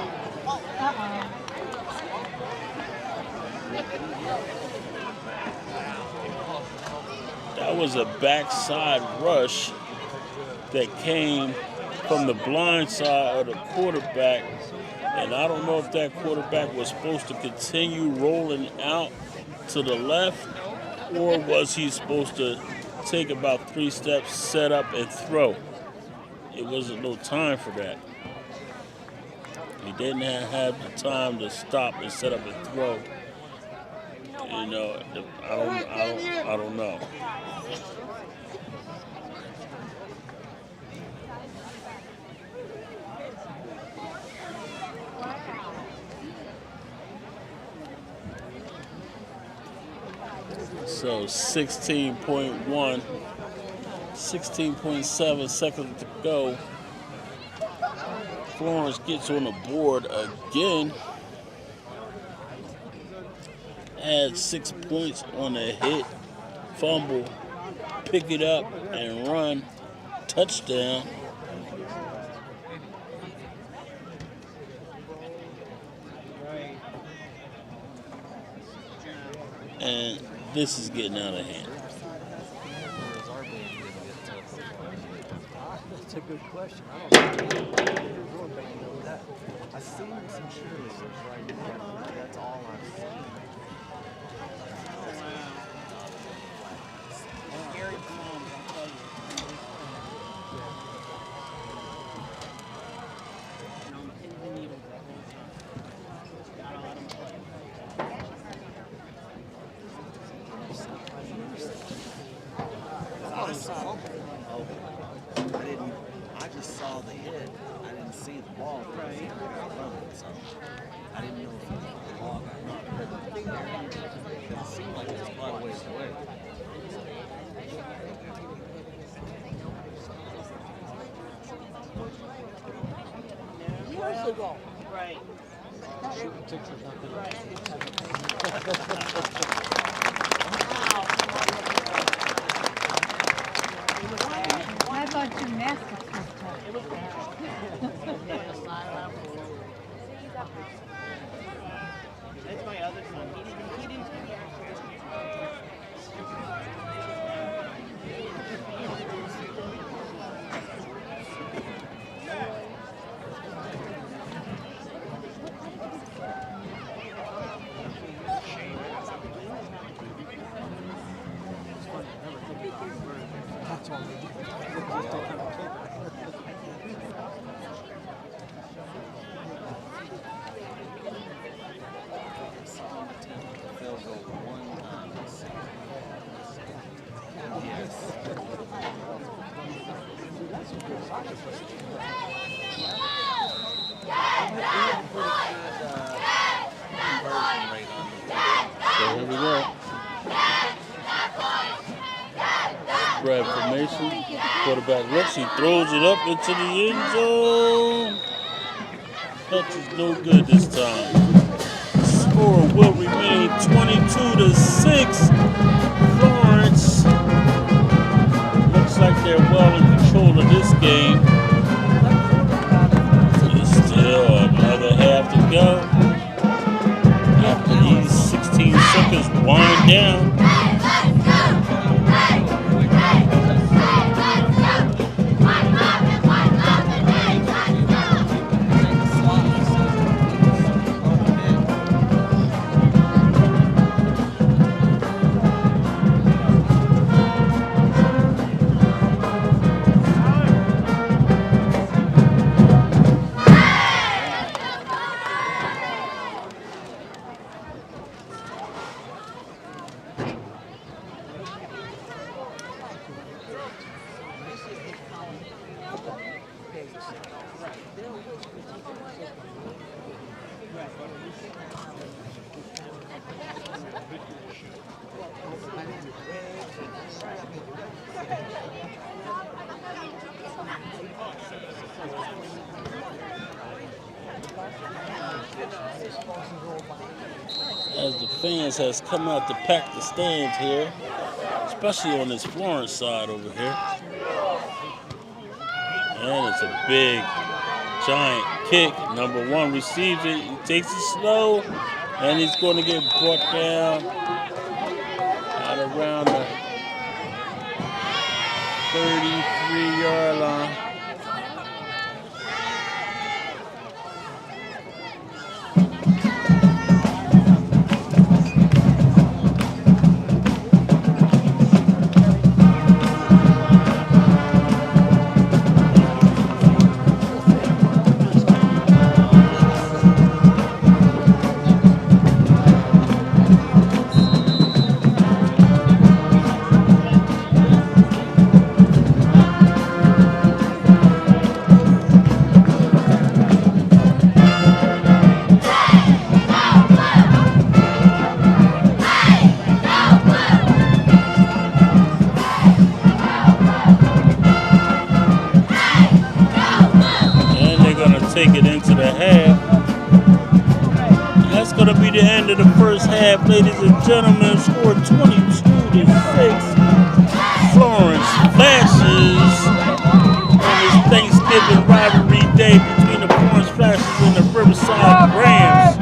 That was a backside rush that came from the blind side of the quarterback, and I don't know if that quarterback was supposed to continue rolling out to the left, or was he supposed to take about 3 steps, set up, and throw. It wasn't no time for that. He didn't have the time to stop and set up and throw. You know, I don't know. So 16.1, 16.7 seconds to go. Florence gets on the board again. Adds 6 points on a hit, fumble, pick it up and run, touchdown. And this is getting out of hand. That's a good question. I don't know that. I've seen some cheerleaders right there. That's all I've seen. Gary Brown, I'll tell you. And on pins and needles the whole time. Gotta let him play. I just saw the hit. I didn't see the ball. Right. So I didn't know if the ball got knocked. It seemed like it was quite a ways away. Where's the ball? Right. I thought gymnastics was tough. That's my other son. He didn't Conversion rate on them. So here we go. Spread formation. Quarterback looks. He throws it up into the end zone. Touch is no good this time. Score will remain 22-6. Florence looks like they're well in control of this game. There's still another half to go. After these 16 seconds wind down. As the fans has come out to pack the stands here, especially on this Florence side over here. And it's a big, giant kick. Number one receives it. He takes it slow, and he's going to get brought down at around the 33-yard line. Take it into the half. That's going to be the end of the first half, ladies and gentlemen. Score 22-6. Florence Flashes on this Thanksgiving rivalry day between the Florence Flashes and the Riverside Rams.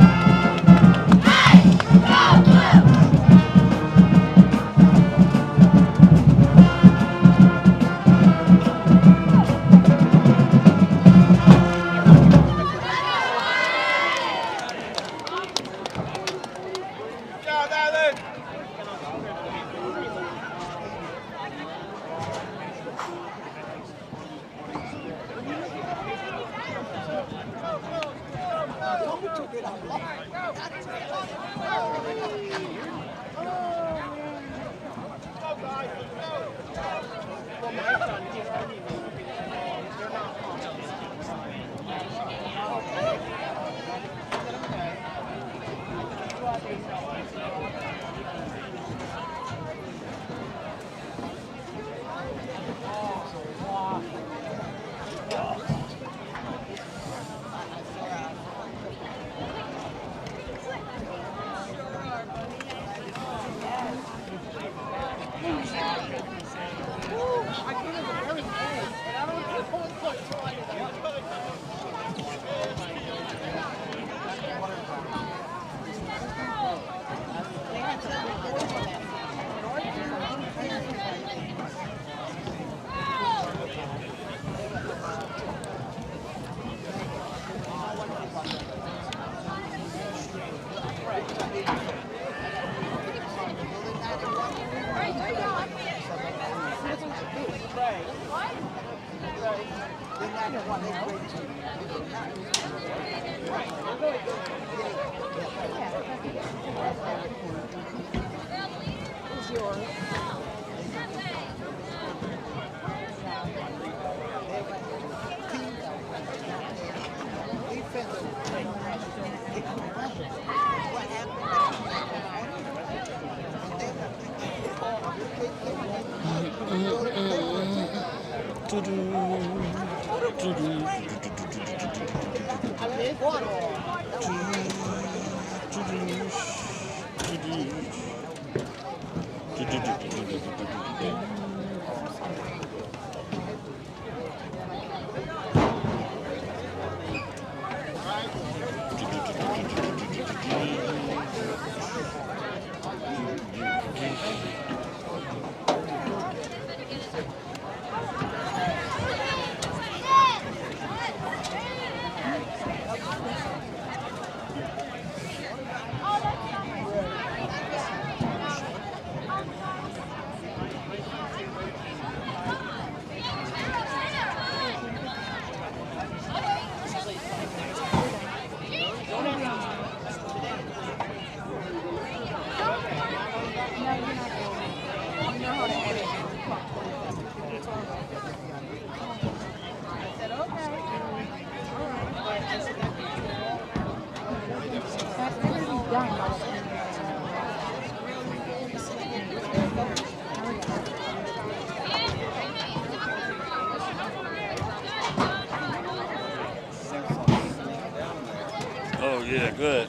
Good.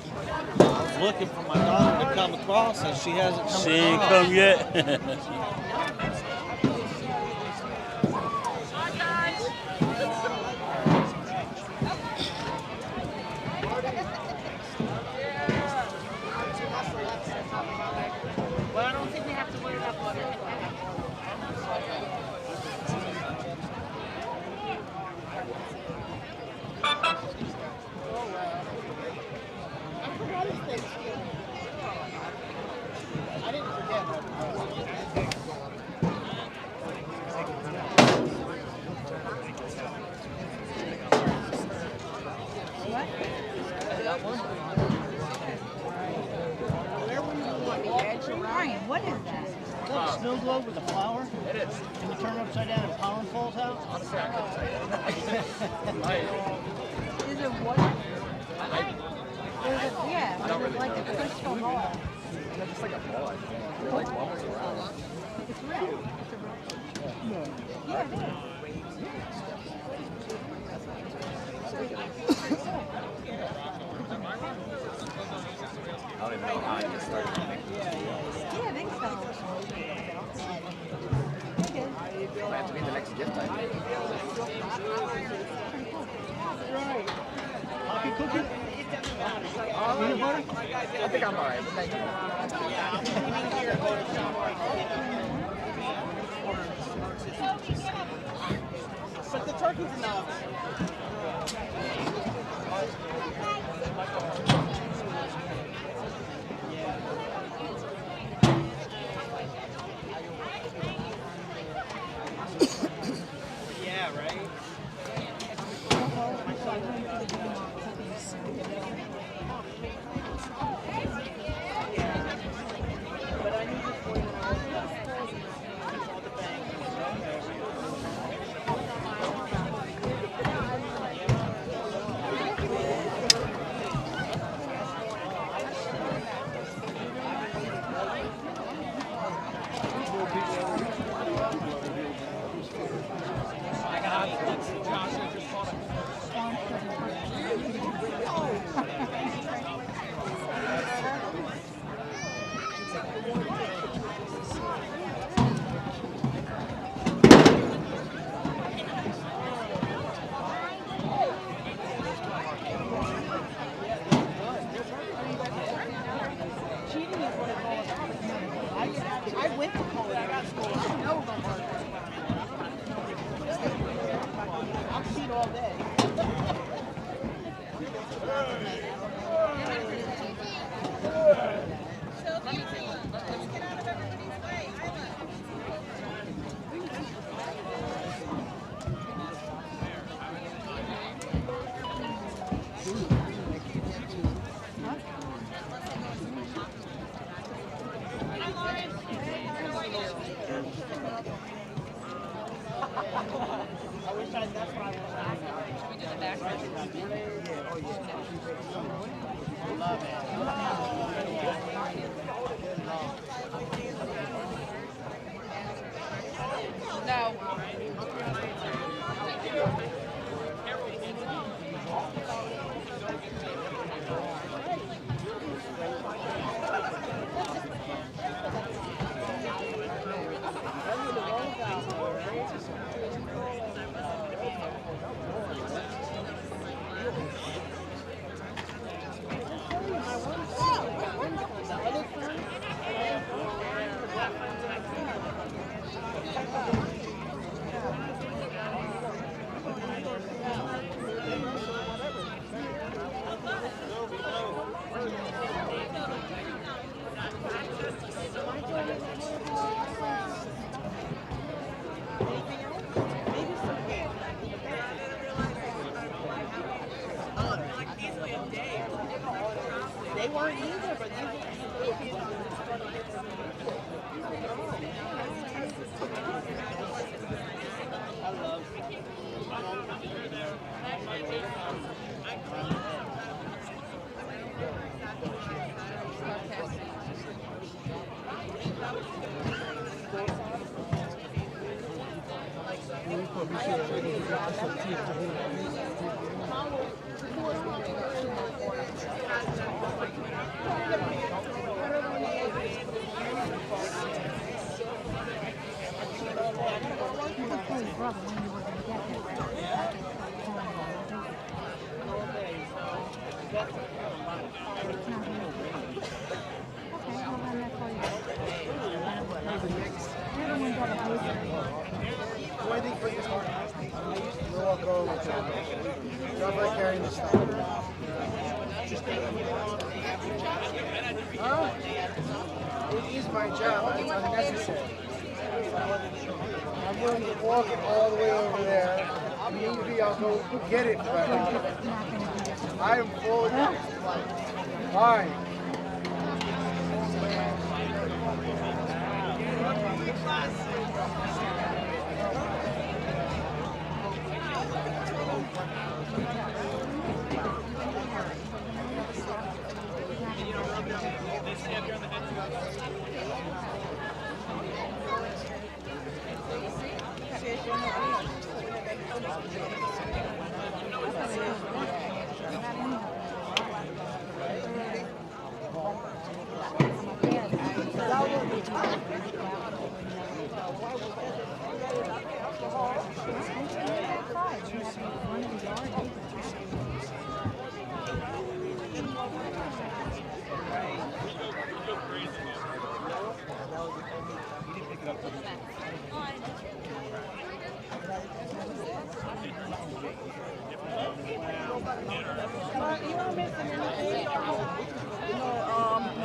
I was looking for my daughter to come across, and she hasn't come She ain't across. come yet. Well, I don't think we have to worry about water. I didn't forget. Ryan, what is that? Is that a snow globe with a flower? It is. Can you turn it upside down and pollen falls out? Honestly, I couldn't tell you. Is it what? Yeah, is it like a crystal ball? Just like a ball, I think. They're like bubbles around. It's real. Yeah, it is. I don't even know how I get started. Yeah, I think so. Okay. Might have to be the next gift idea. Coffee cookie? Peanut butter? I think I'm alright, but thank you. But the turkey's in the oven. Yeah, right? But I knew before you all the bank. Cheating is what it's all about. I went to Colorado school. I know the hard way. I'll cheat all day. I wish I, that's what I wish I had. Should we do the back? Love it. No. They weren't either, but I love it. Not like carrying the stuff. Huh? It is my job. It's unnecessary. I'm willing to walk it all the way over there. Maybe I'll go get it, but I am fully fine.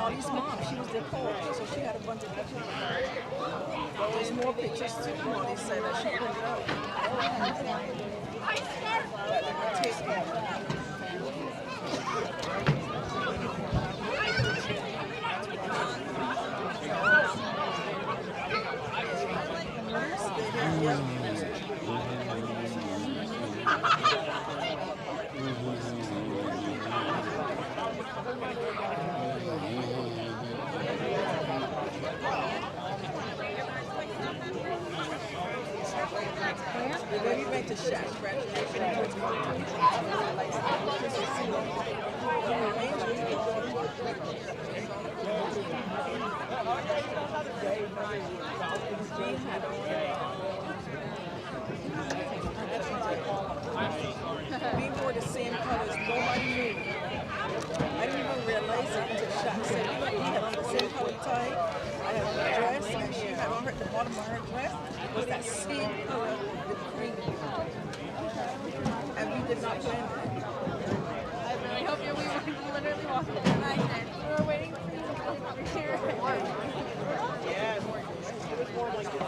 Molly's mom, she was their co-owner, so she had a bunch of pictures. There's more pictures too. Molly said that she printed out. That they're gonna take care of. When we went to Shaq's graduation, we wore the same colors. Nobody knew. I didn't even realize it until Shaq said we had on the same color tie. I had on a dress, and she had on her, the bottom of her dress was that same color with green. And we did not plan it. I really hope you. We were literally walking in the night and we were waiting for you to come over here. Yeah, it was more like this.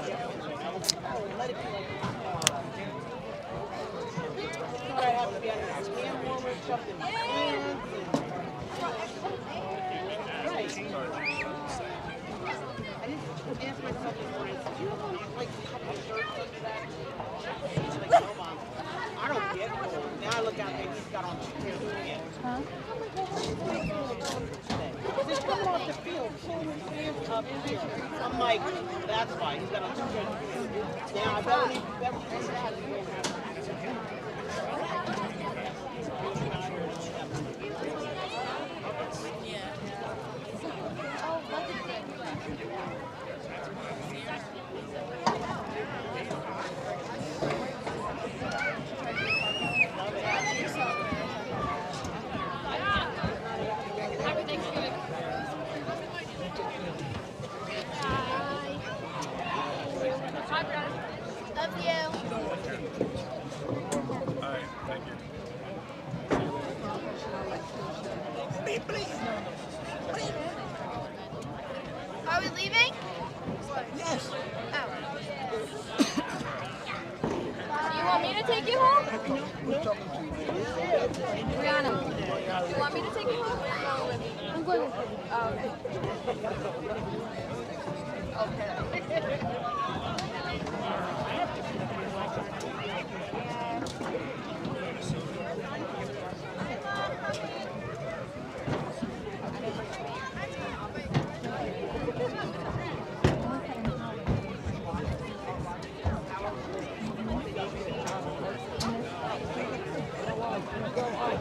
Oh, let it be like this. Sorry, I have to be on this. Hand warmer, something. Right. I didn't ask myself this morning, do you have like a couple of shirts like that? She's like, no, Mom, I don't get cold. Now I look out there, he's got on two pairs of pants. Huh? Just coming off the field, pulling his pants up here. I'm like, that's why, he's got on two pairs of pants. Now I better leave, better leave that. Love you. Are we leaving? Yes. Oh. Do you want me to take you home? Brianna, do you want me to take you home? I'm going with you. Oh, okay. Okay.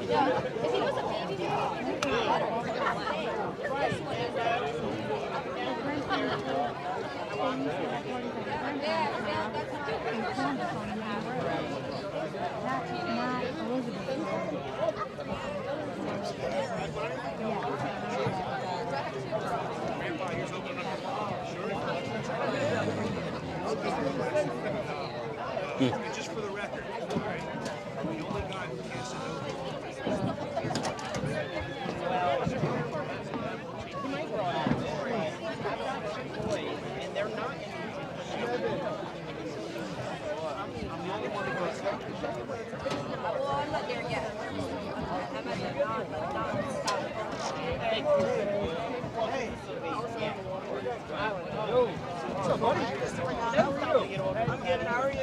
Yeah, if he was a baby, he would be better. Just for the record. I'm good. How are you?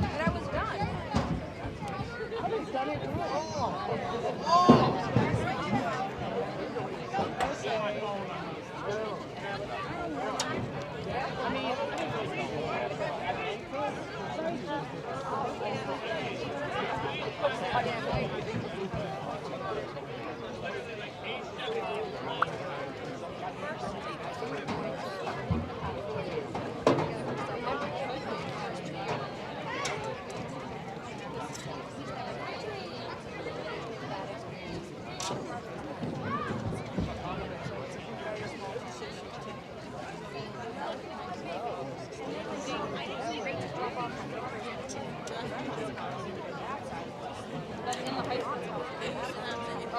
And I was done.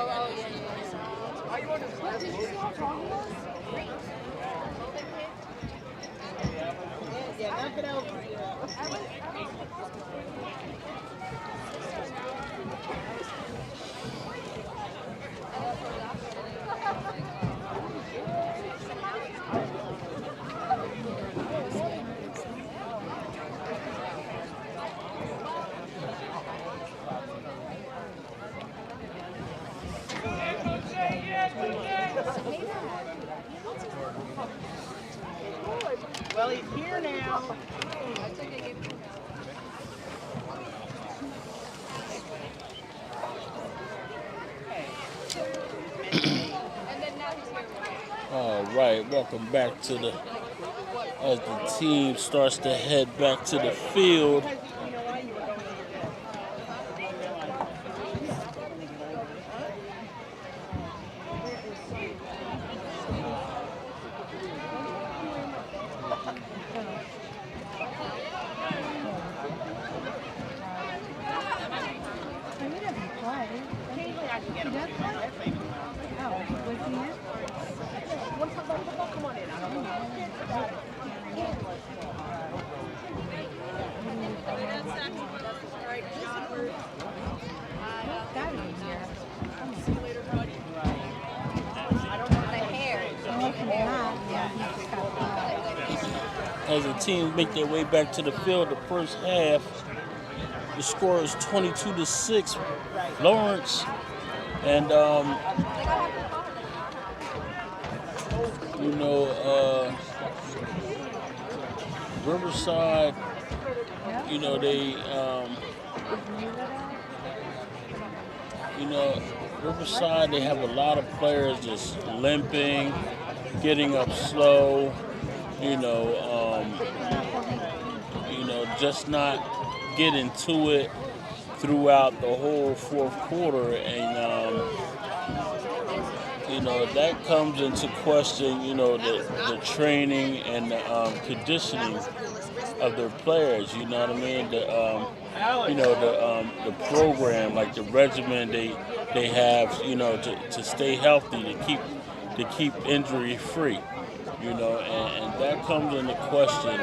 Oh, yeah, yeah. What, did you see how tall he was? Yeah, knock it out. Well, he's here now. All right, welcome back to the as the team starts to head back to the field. As the team make their way back to the field, the first half, the score is 22-6, Florence, and Riverside, Riverside, they have a lot of players just limping, getting up slow, just not getting to it throughout the whole fourth quarter. And, that comes into question, the training and the conditioning of their players, you know what I mean? The program, like the regimen they have, to stay healthy, to keep injury free, and that comes into question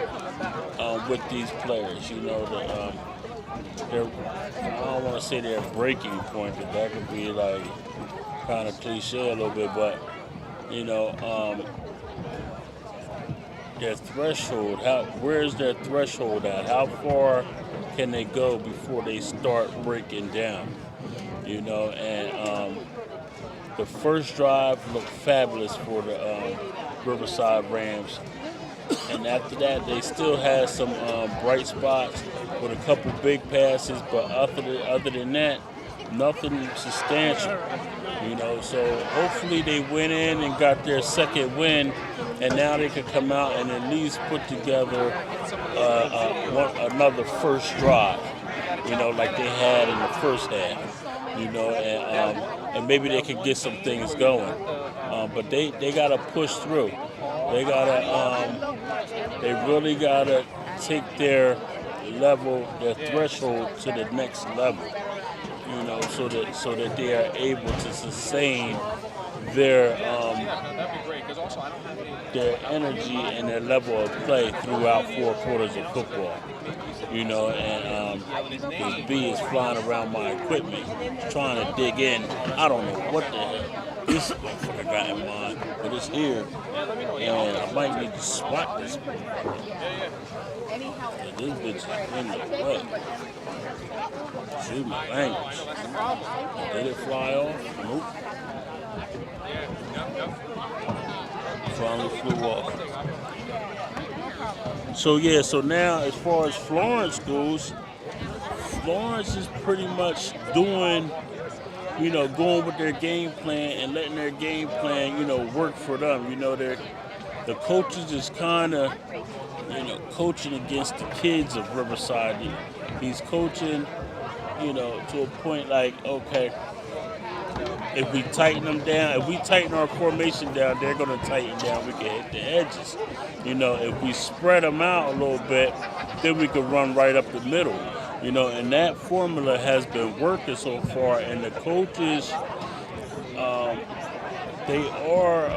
with these players, I don't want to say they're breaking point, because that could be like kind of cliche a little bit, but their threshold, where's their threshold at? How far can they go before they start breaking down? And The first drive looked fabulous for the Riverside Rams. And after that, they still had some bright spots with a couple big passes, but other than that, nothing substantial. So hopefully they went in and got their second win, and now they could come out and at least put together another first drive, like they had in the first half, and maybe they could get some things going. But they got to push through. They really got to take their threshold to the next level, so that they are able to sustain their energy and their level of play throughout 4 quarters of football. This bee is flying around my equipment, trying to dig in. I don't know what the hell this motherfucker got in mind, but it's here, and I might need to spot this. This bitch is in the way. Excuse my language. Did it fly off? Nope. Finally flew off. So now as far as Florence goes, Florence is pretty much doing, going with their game plan and letting their game plan, work for them. The coaches is kind of, coaching against the kids of Riverside. He's coaching, to a point like, okay, if we tighten them down, if we tighten our formation down, they're going to tighten down. We can hit the edges. If we spread them out a little bit, then we can run right up the middle. And that formula has been working so far. And the coaches, they are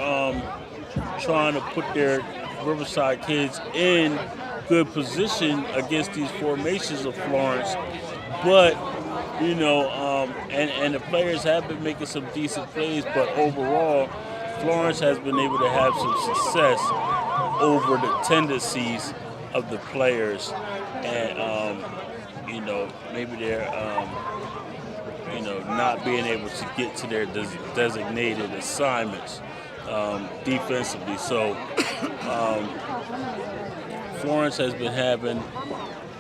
trying to put their Riverside kids in good position against these formations of Florence. But, and the players have been making some decent plays, but overall, Florence has been able to have some success over the tendencies of the players. And, maybe they're, not being able to get to their designated assignments defensively. So, Florence has been having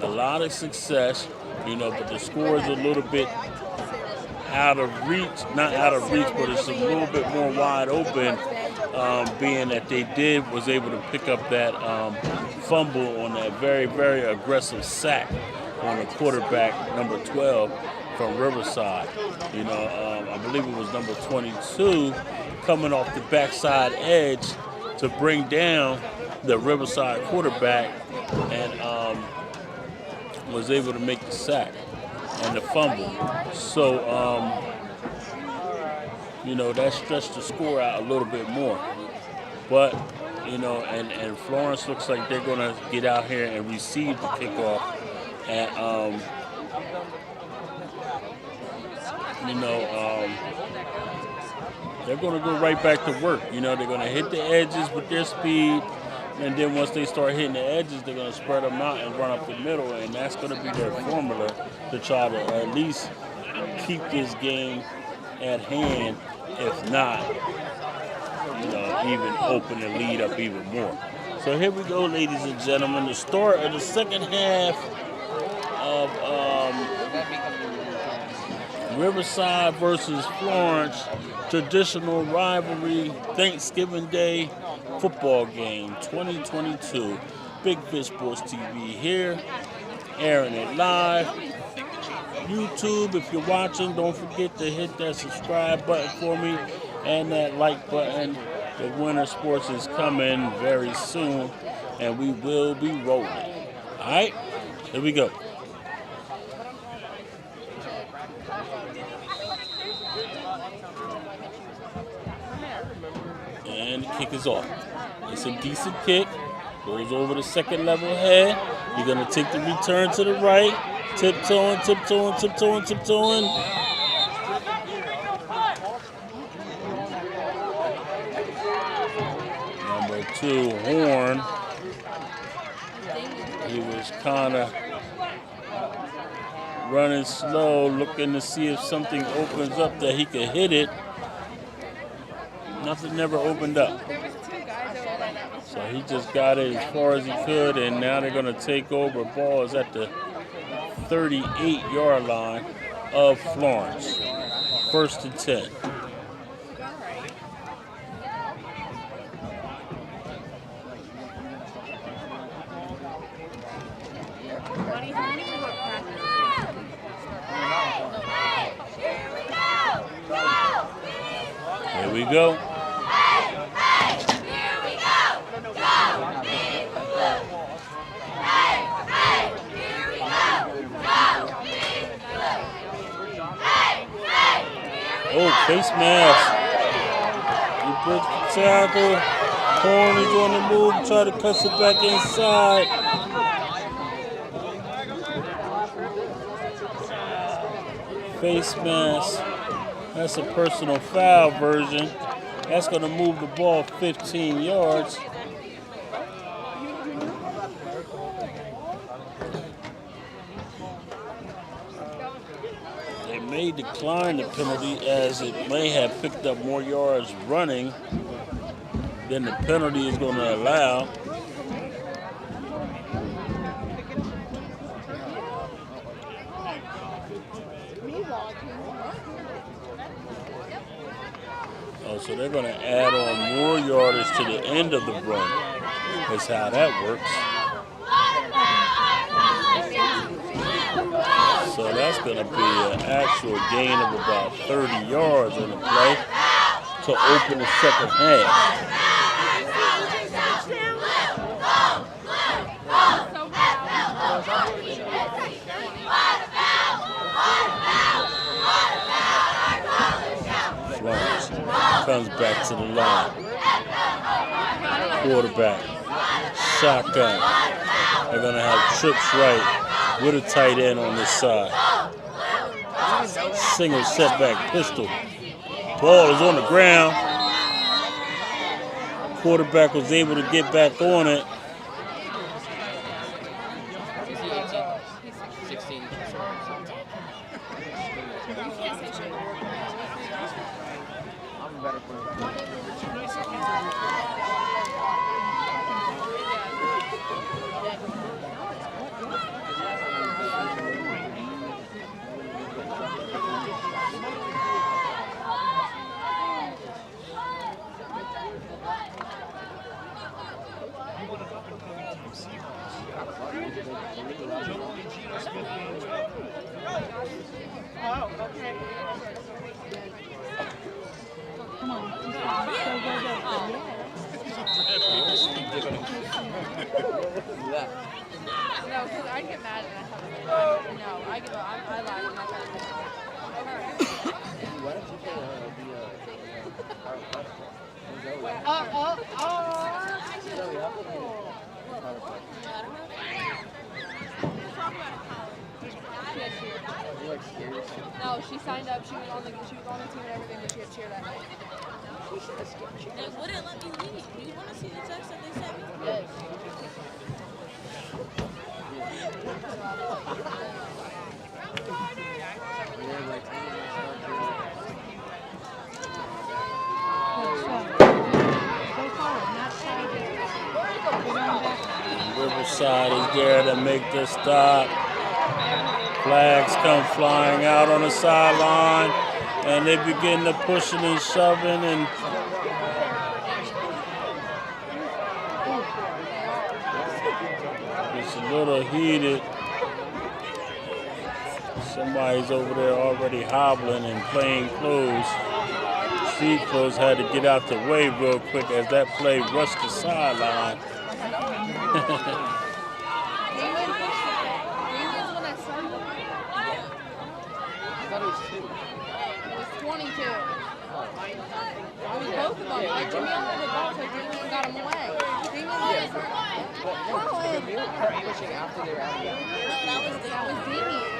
a lot of success, but the score is a little bit out of reach, not out of reach, but it's a little bit more wide open, being that they was able to pick up that fumble on that very, very aggressive sack on the quarterback, number 12, from Riverside. I believe it was number 22 coming off the backside edge to bring down the Riverside quarterback, and was able to make the sack and the fumble. So, that stretched the score out a little bit more. But, and Florence looks like they're going to get out here and receive the kickoff. And, they're going to go right back to work. They're going to hit the edges with their speed. And then once they start hitting the edges, they're going to spread them out and run up the middle. And that's going to be their formula to try to at least keep this game at hand, if not, even open the lead up even more. So here we go, ladies and gentlemen. The start of the second half of Riverside versus Florence, traditional rivalry, Thanksgiving Day football game 2022. Big Fish Sports TV here, airing it live. YouTube, if you're watching, don't forget to hit that subscribe button for me and that like button. The Winter Sports is coming very soon, and we will be rolling. All right, here we go. And the kick is off. It's a decent kick. Goes over the second level head. You're going to take the return to the right. Tiptoeing, tiptoeing, tiptoeing, tiptoeing. Number 2, Horn. He was kind of running slow, looking to see if something opens up that he could hit it. Nothing never opened up. There was two guys over there that was So he just got it as far as he could, and now they're going to take over. Ball is at the 38-yard line of Florence. 1st and 10. Here we go. Oh, face mask. He breaks the tackle. Horn is on the move. Try to cuss it back inside. Face mask. That's a personal foul version. That's going to move the ball 15 yards. They may decline the penalty as it may have picked up more yards running than the penalty is going to allow. Oh, so they're going to add on more yardage to the end of the run. That's how that works. So that's going to be an actual gain of about 30 yards on the play to open the second half. Florence comes back to the line. Quarterback, shotgun. They're going to have trips right with a tight end on this side. Single setback pistol. Ball is on the ground. Quarterback was able to get back on it. No, because I get mad and I have to no, I lied. I'm not trying to No, she signed up. She was on the team and everything, but she had cheer that night. They wouldn't let me leave. Do you want to see the text that they sent me? Yes. Riverside is there to make the stop. Flags come flying out on the sideline, and they begin to pushing and shoving, and it's a little heated. Somebody's over there already hobbling in plain clothes. Street clothes had to get out the way real quick as that play rushed the sideline. Both of them. Like Jimmy had the ball, so Jimmy got him away. Jimmy was pushing after they were out of it. that was Damian.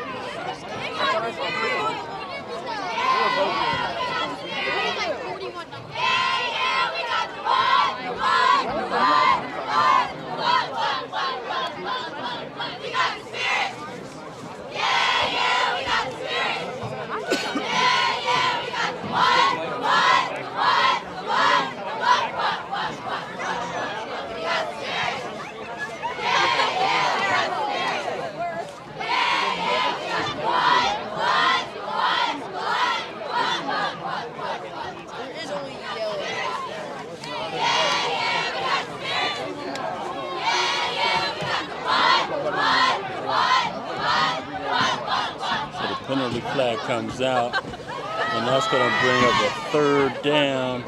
Penalty flag comes out, and that's going to bring up a third down.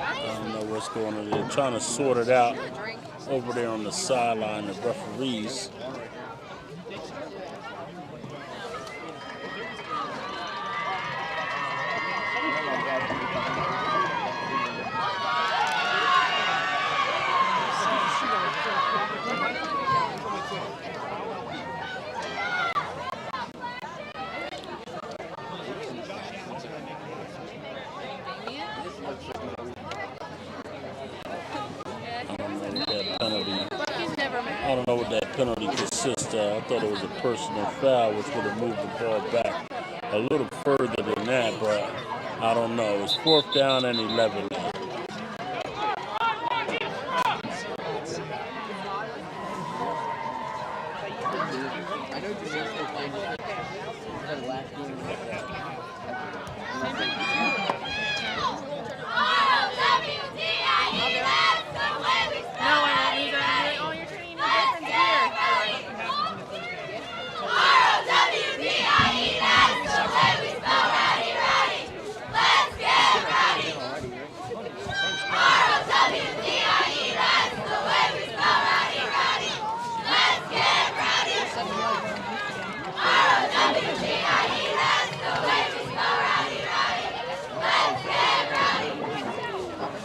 I don't know what's going on. They're trying to sort it out over there on the sideline, the referees. I don't know what that penalty consists of. I thought it was a personal foul, which would have moved the ball back a little further than that, but I don't know. It's 4th down and 11 now.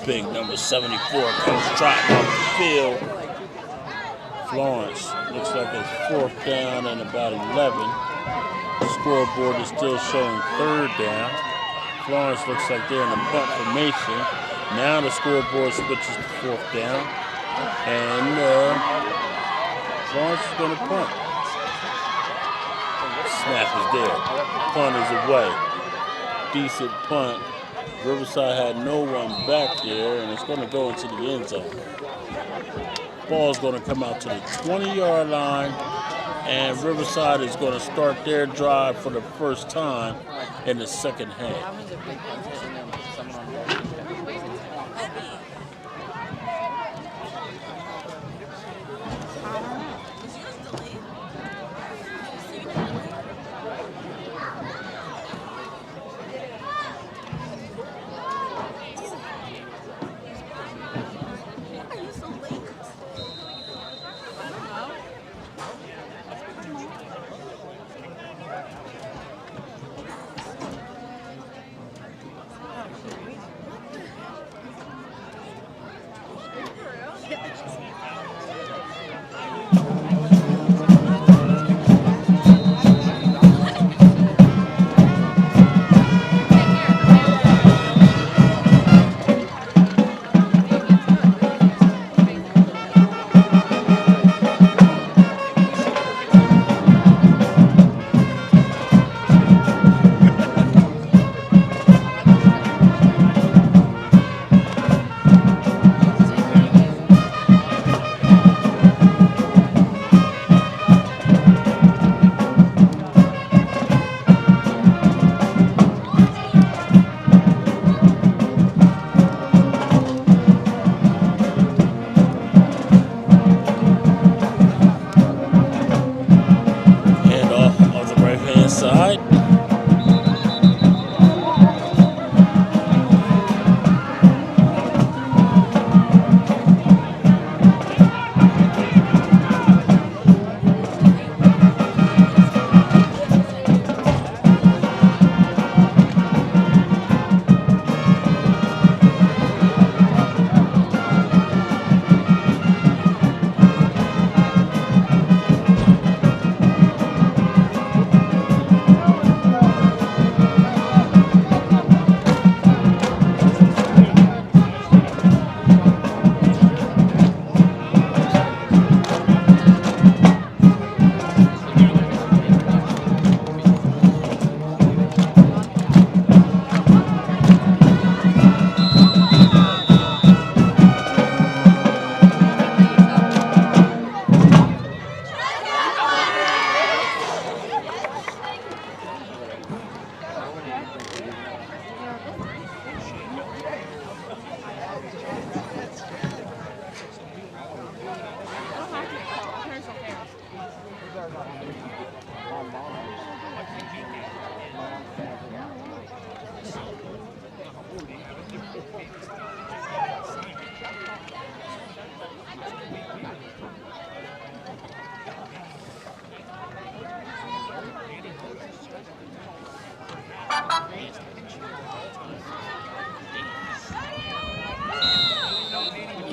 Big number 74 comes trotting off the field. Florence looks like it's 4th down and about 11. The scoreboard is still showing 3rd down. Florence looks like they're in a punt formation. Now the scoreboard switches to 4th down, and Florence is going to punt. Snap is there. Punt is away. Decent punt. Riverside had no one back there, and it's going to go into the end zone. Ball's going to come out to the 20-yard line, and Riverside is going to start their drive for the first time in the second half.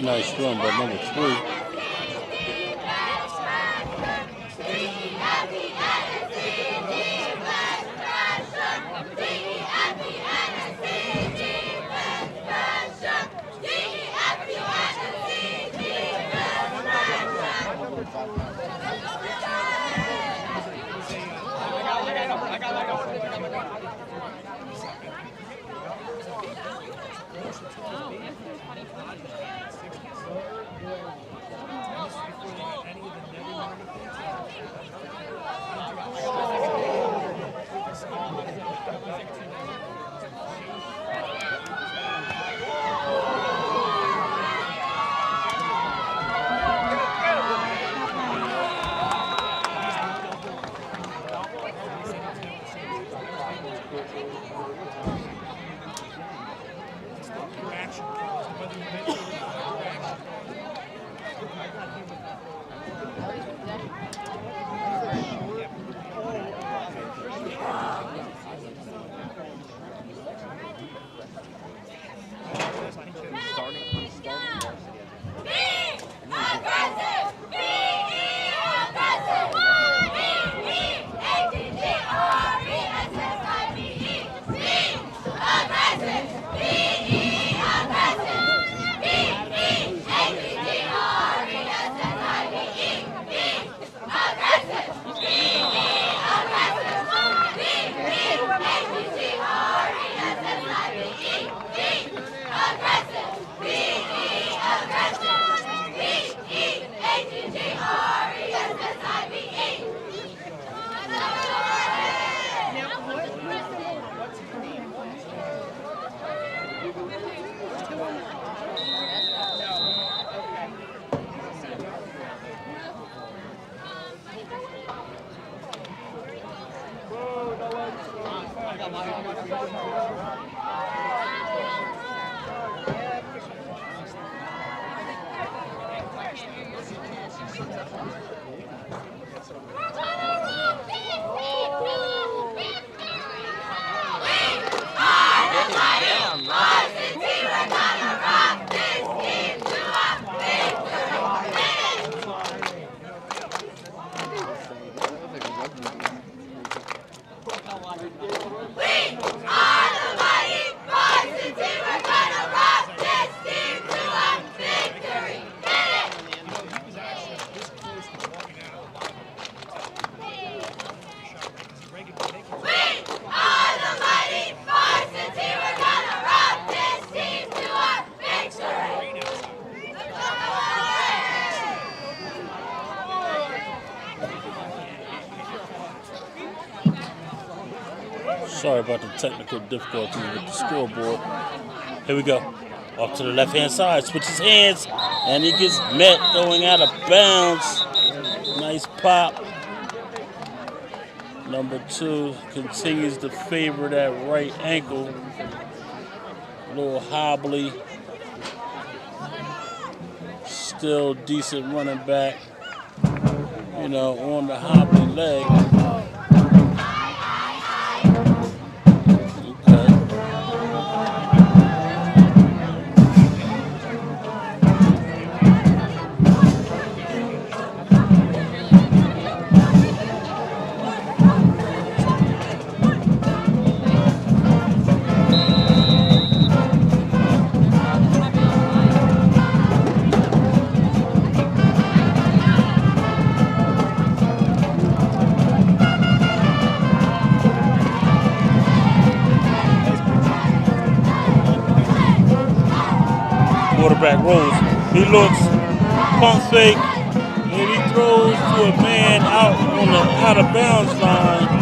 Nice run by number 3. Sorry about the technical difficulties with the scoreboard. Here we go. Off to the left-hand side. Switches hands. And he gets met going out of bounds. Nice pop. Number 2 continues to favor that right ankle. A little hobbly. Still decent running back. You know, on the hobbly leg. Quarterback rolls. He looks, pump fake, and he throws to a man out on the out of bounds line.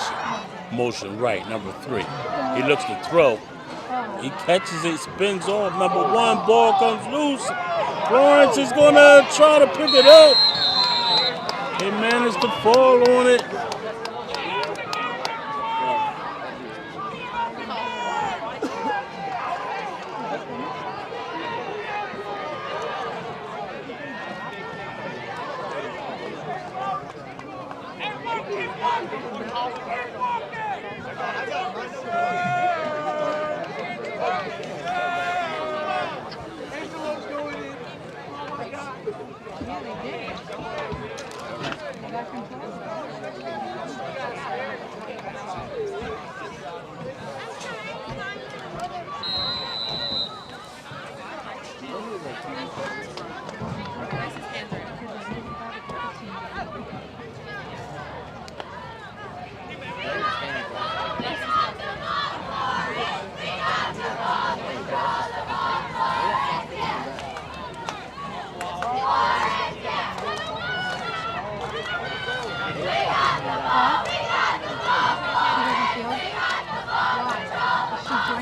formation. Motion right, number 3. He looks to throw. He catches it, spins off. Number 1, ball comes loose. Florence is going to try to pick it up. He managed to fall on it.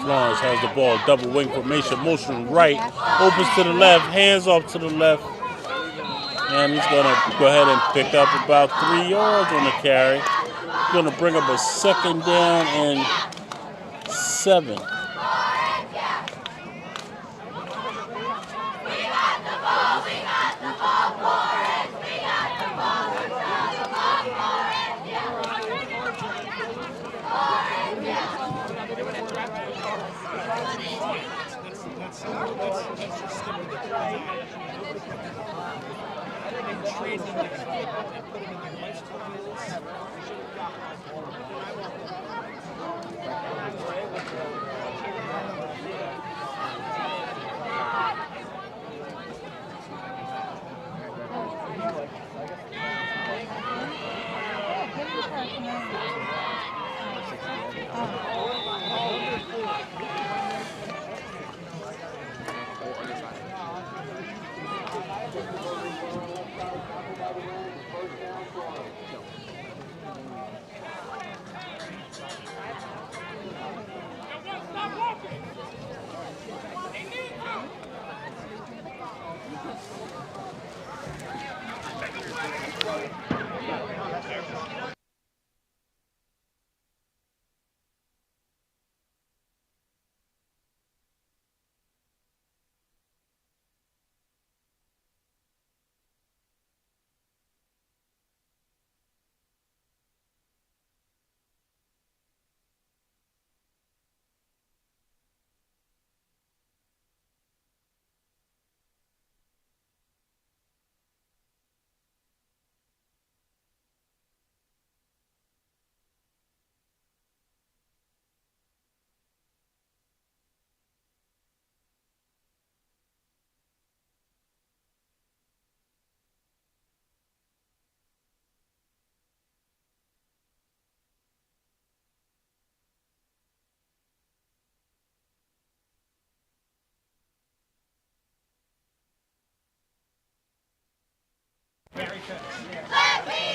Florence has the ball, double wing formation, motion right, opens to the left, hands off to the left, and he's going to go ahead and pick up about 3 yards on the carry. He's going to bring up a 2nd down and 7.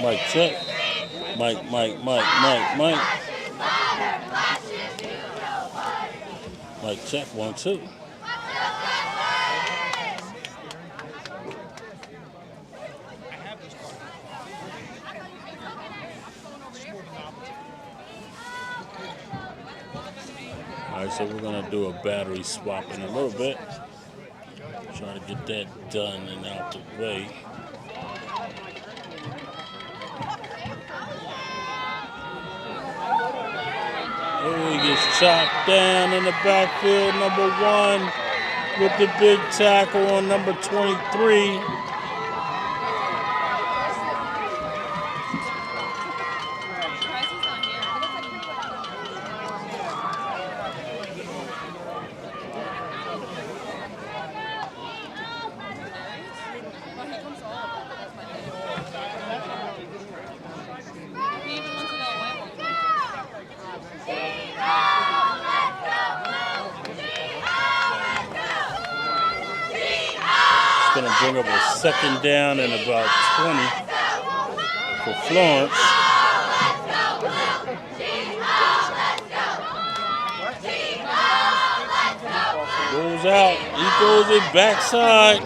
Mike check. Mike. Mike check, 1, 2. All right, so we're going to do a battery swap in a little bit. Try to get that done and out the way. Oh, he gets chopped down in the backfield. Number 1 with the big tackle on number 23. Going to bring up a 2nd down and about 20 for Florence. rolls out. He goes it backside.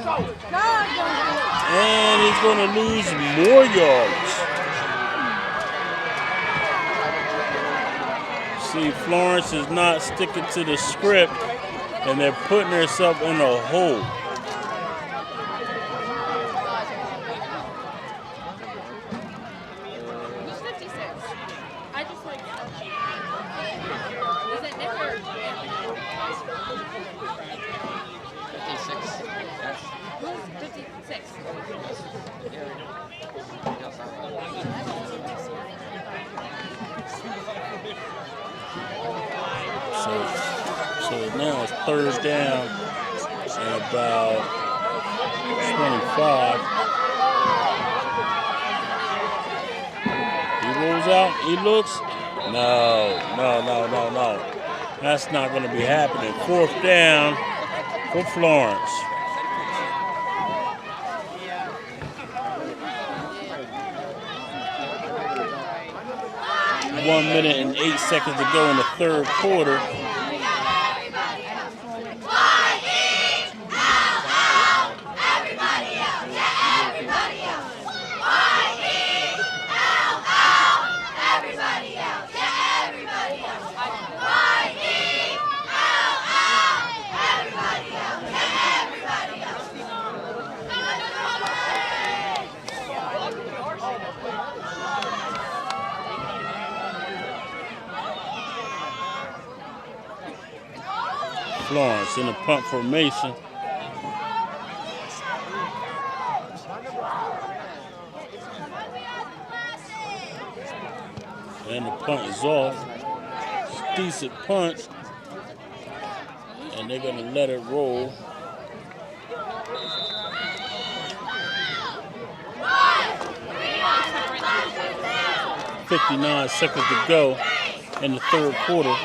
And he's going to lose more yards. See, Florence is not sticking to the script, and they're putting themselves in a hole. Who's 56? I just like. Is it Nick or? 56. Who's 56? So now it's third down and about 25. He rolls out. He looks. No. That's not going to be happening. Fourth down for Florence. One minute and 8 seconds to go in the third quarter. Florence in the punt formation. And the punt is off. It's a decent punt. And they're going to let it roll. .59 seconds to go in the third quarter.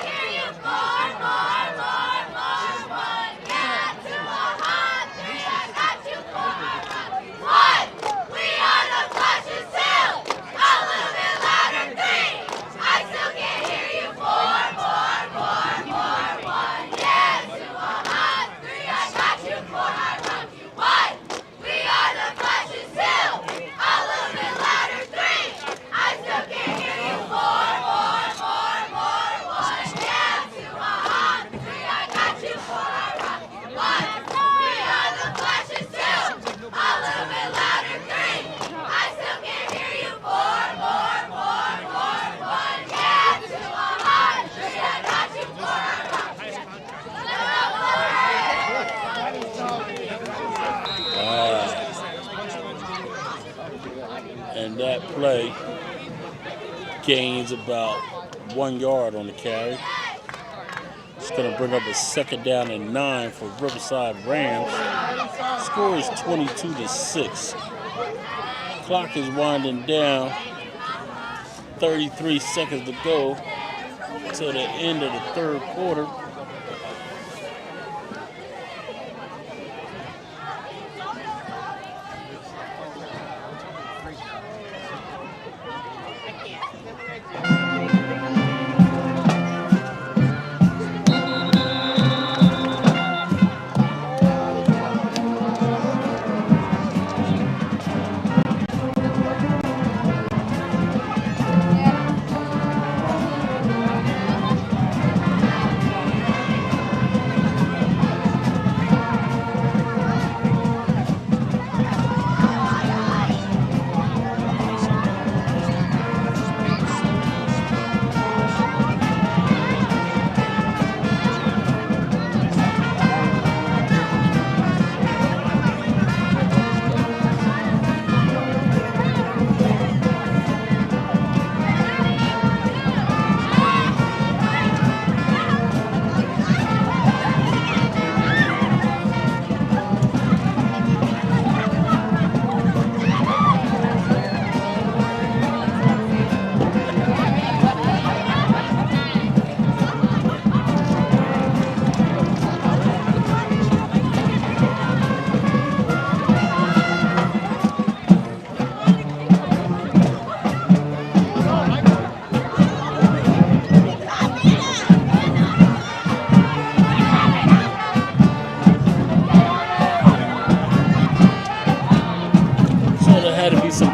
And that play gains about 1 yard on the carry. It's going to bring up a second down and 9 for Riverside Rams. Score is 22-6. Clock is winding down. 33 seconds to go till the end of the third quarter.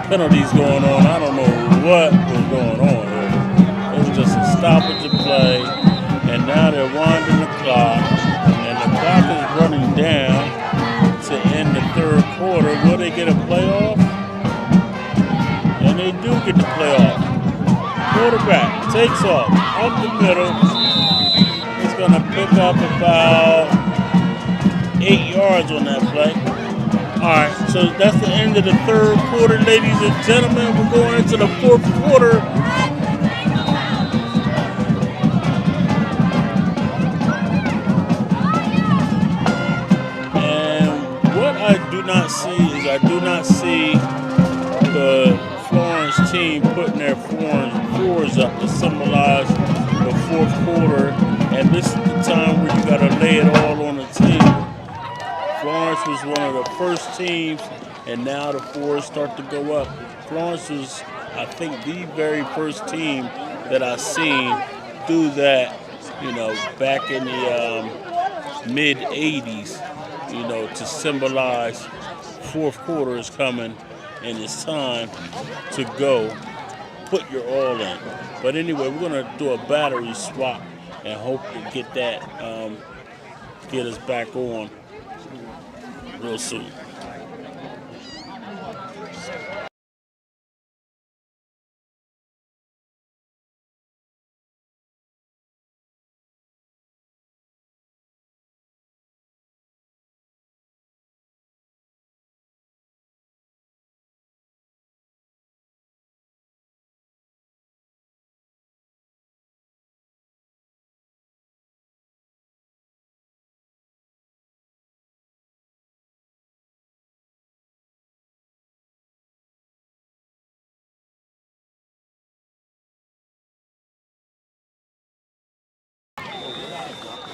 penalties going on. I don't know what was going on here. It was just a stoppage of play, and now they're winding the clock, and the clock is running down to end the third quarter. Will they get a playoff? And they do get the playoff. Quarterback takes off up the middle. He's going to pick up about 8 yards on that play. All right, so that's the end of the third quarter, ladies and gentlemen. We're going into the fourth quarter. And what I do not see the Florence team putting their fours up to symbolize the fourth quarter. And this is the time where you got to lay it all on the table. Florence was one of the first teams, and now the fours start to go up. Florence was, I think, the very first team that I seen do that, back in the mid 80s, to symbolize fourth quarter is coming and it's time to go put your all in. But anyway, we're going to do a battery swap and hope to get that, get us back on real soon.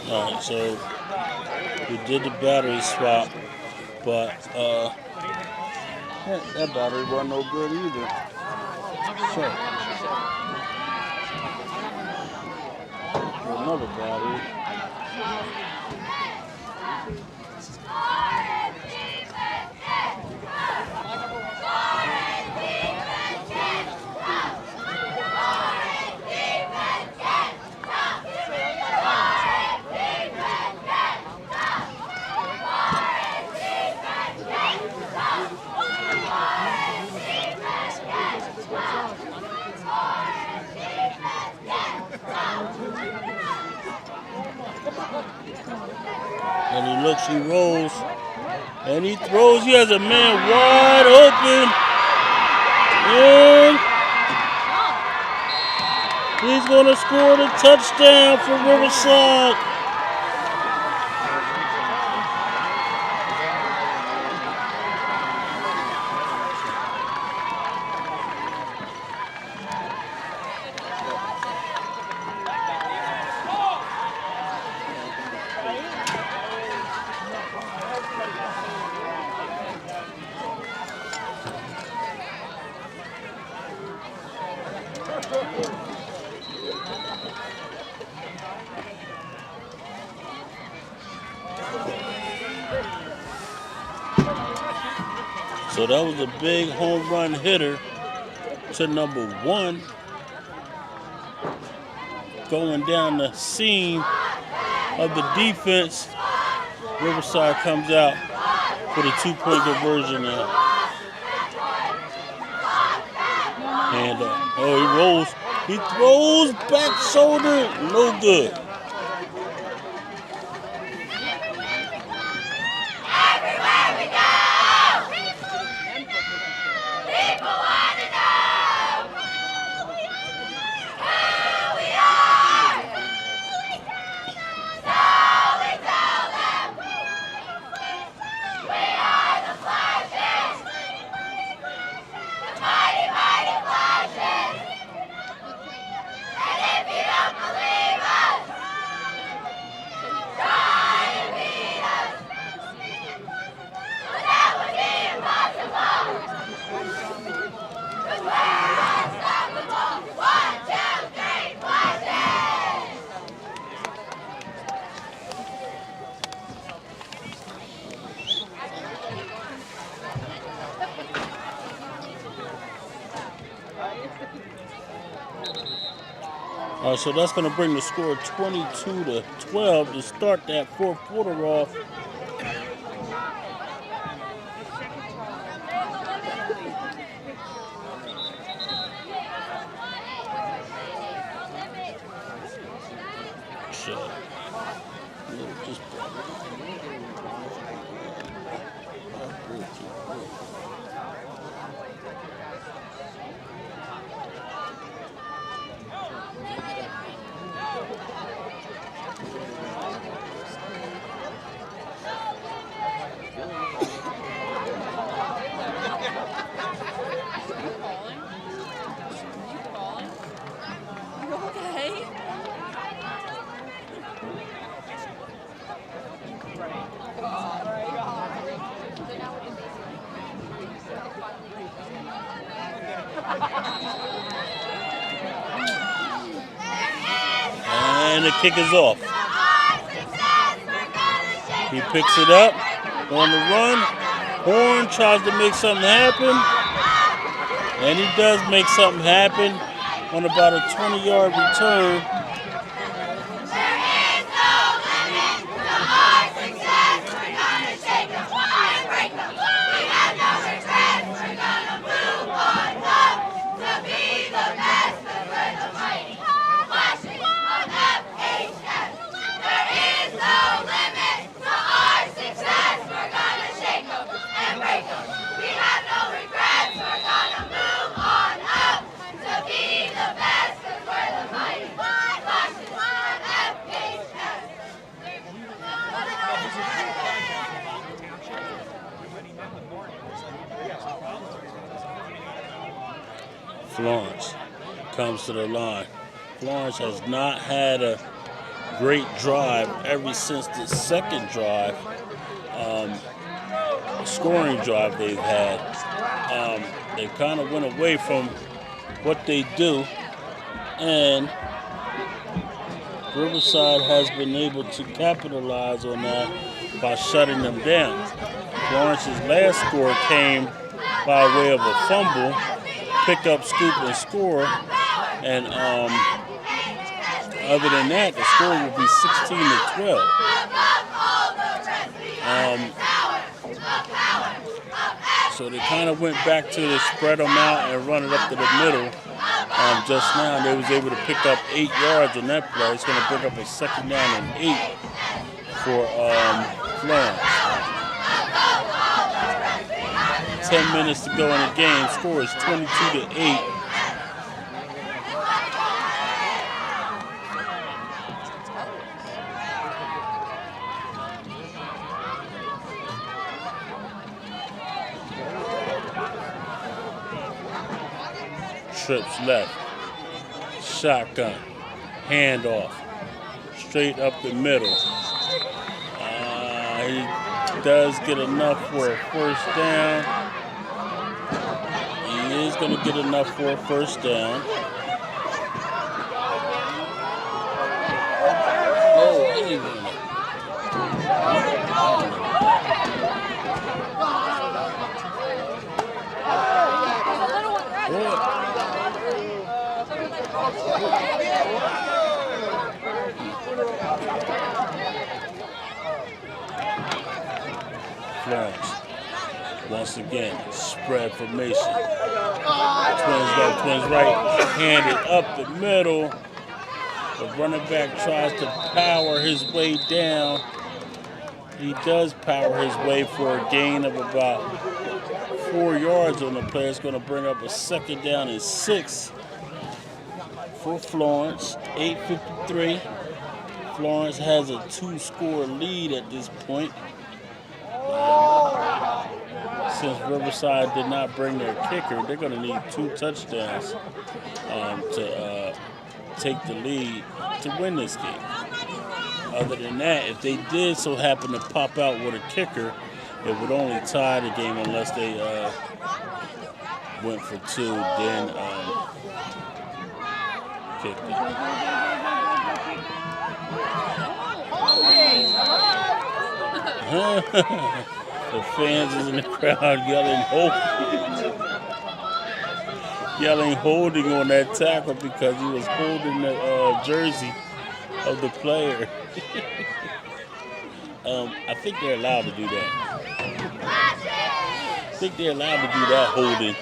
All right, so we did the battery swap, but that battery wasn't no good either. So, another battery. And he looks, he rolls, and he throws. He has a man wide open. And he's going to score the touchdown for Riverside. So that was a big home run hitter to number 1. Going down the seam of the defense. Riverside comes out for the 2-point conversion now. And he rolls. He throws back shoulder. No good. So that's going to bring the score 22-12 to start that fourth quarter off. So, just Okay. and the kick is off. He picks it up on the run. Horn tries to make something happen. And he does make something happen on about a 20-yard return. Florence comes to the line. Florence has not had a great drive ever since the second drive, scoring drive they've had. They kind of went away from what they do, and Riverside has been able to capitalize on that by shutting them down. Florence's last score came by way of a fumble, pick up, scoop, and score. And other than that, the score will be 16-12. So they kind of went back to spread them out and run it up to the middle. Just now, they was able to pick up 8 yards on that play. It's going to pick up a second down and 8 for Florence. 10 minutes to go in the game. Score is 22-8. Trips left. Shotgun. Handoff. Straight up the middle. He does get enough for a first down. He is going to get enough for a first down. Oh, wait a minute. Florence, once again, spread formation. Twins left, twins right, handed up the middle. The running back tries to power his way down. He does power his way for a gain of about 4 yards on the play. It's going to bring up a second down and 6 for Florence. 8:53. Florence has a 2-score lead at this point. Since Riverside did not bring their kicker, they're going to need 2 touchdowns to take the lead to win this game. Other than that, if they did so happen to pop out with a kicker, it would only tie the game unless they went for 2, then kicked it. The fans is in the crowd yelling, "Hope!" yelling holding on that tackle because he was holding the jersey of the player. I think they're allowed to do that. I think they're allowed to do that holding.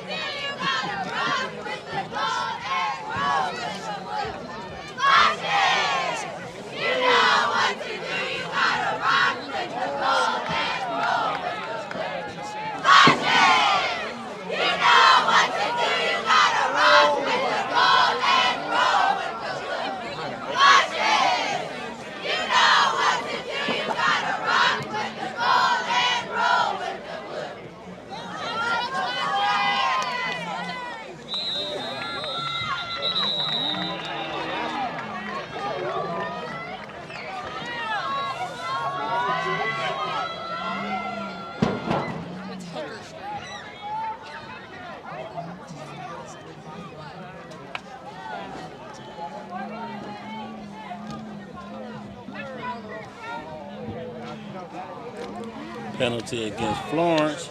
Penalty against Florence.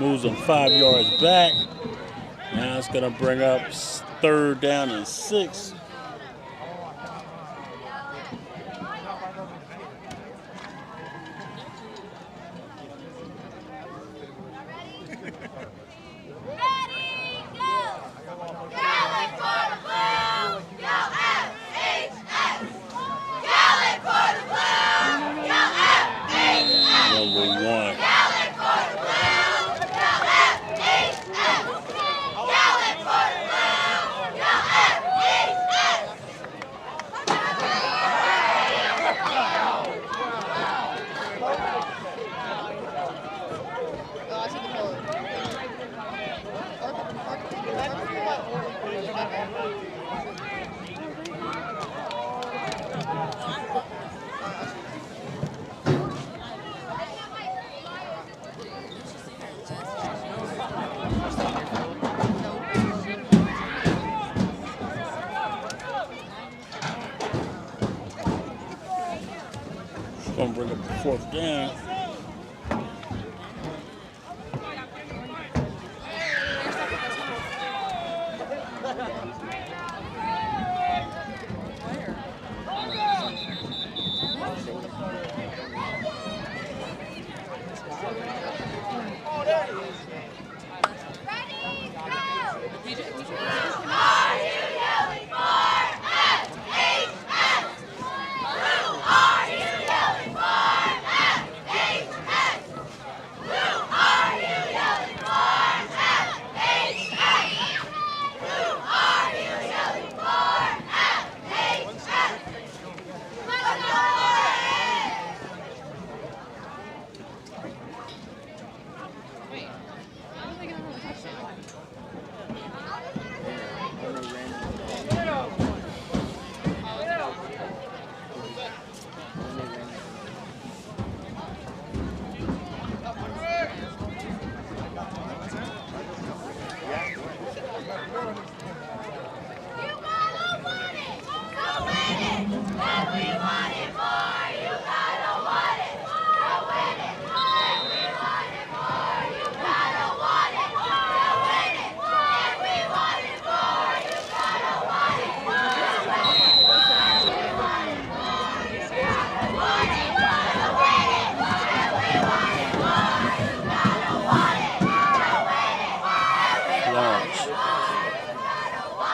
Moves them 5 yards back. Now it's going to bring up 3rd down and 6. Gonna bring up the 4th down.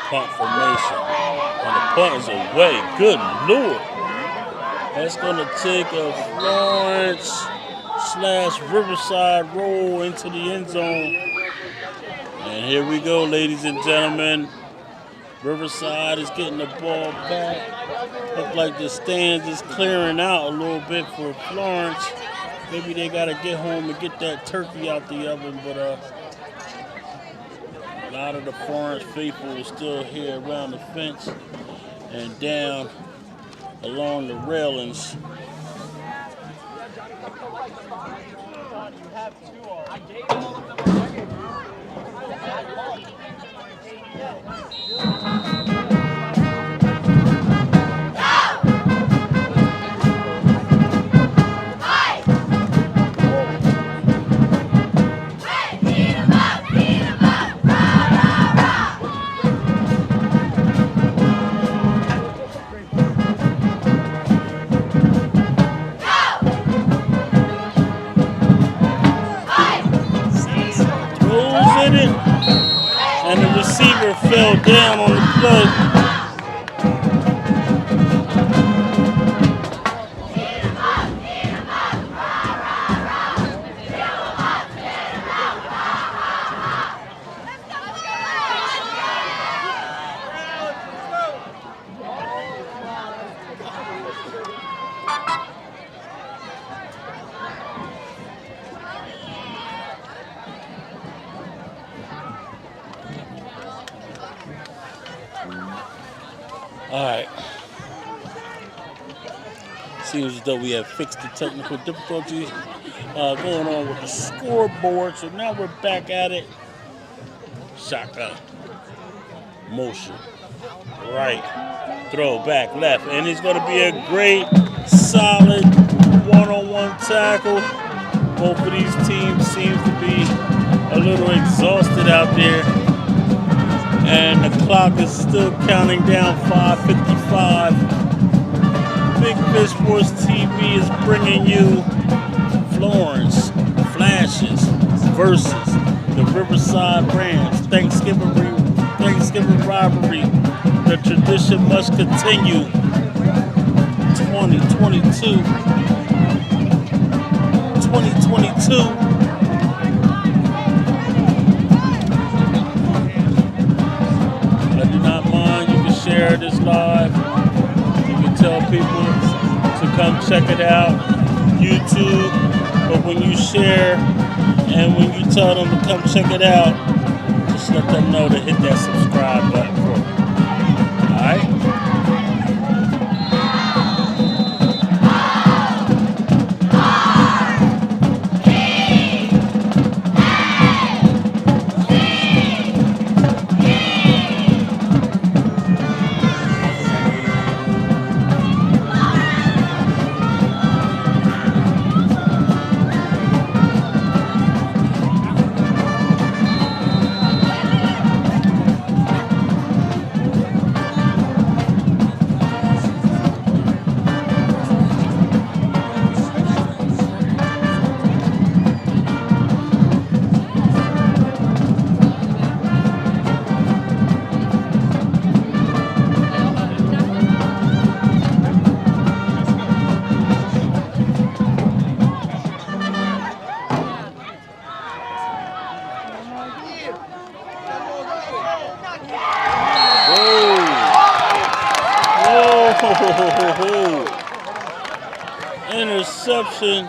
Punt formation. And the punt is away. Good Lord. That's going to take a Florence/Riverside roll into the end zone. And here we go, ladies and gentlemen. Riverside is getting the ball back. Look like the stands is clearing out a little bit for Florence. Maybe they got to get home and get that turkey out the oven, but a lot of the Florence faithful is still here around the fence and down along the railings. And the receiver fell down on the play. All right. Seems as though we have fixed the technical difficulties going on with the scoreboard. So now we're back at it. Shotgun. Motion. Right. Throw back left. And it's going to be a great, solid one-on-one tackle. Both of these teams seem to be a little exhausted out there. And the clock is still counting down 5:55. Big Fish Sports TV is bringing you Florence Flashes versus the Riverside Rams. Thanksgiving rivalry. The tradition must continue. 2022. I do not mind. You can share this live. You can tell people to come check it out. YouTube. But when you share and when you tell them to come check it out, just let them know to hit that subscribe button for me. Alright? Interception.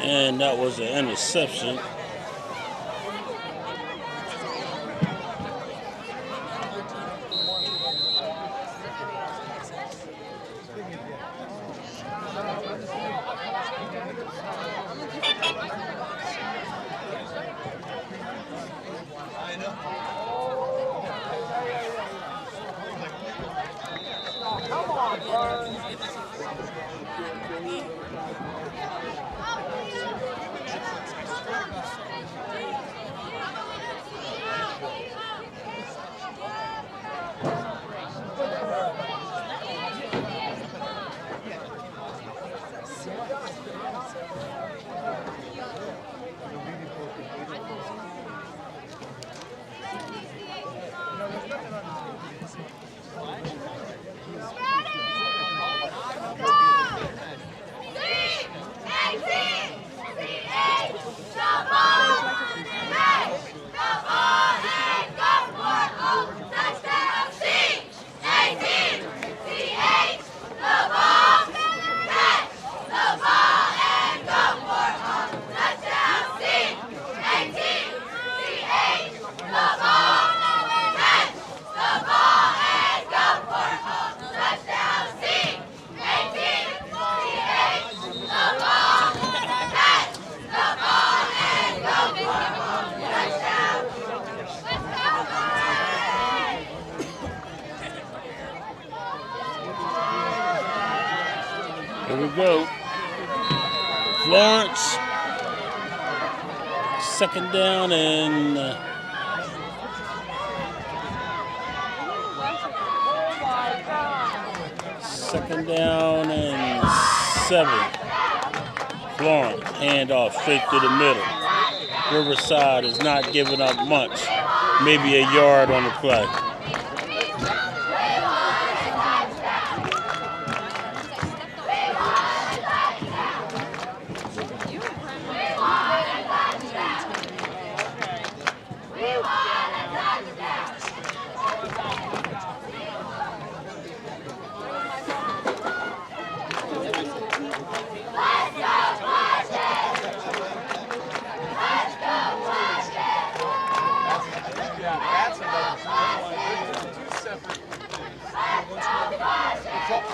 And that was an interception. Here we go. Florence. Second down and second down and 7. Florence, handoff straight through the middle. Riverside is not giving up much. Maybe a yard on the play.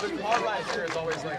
The car ride here is always like.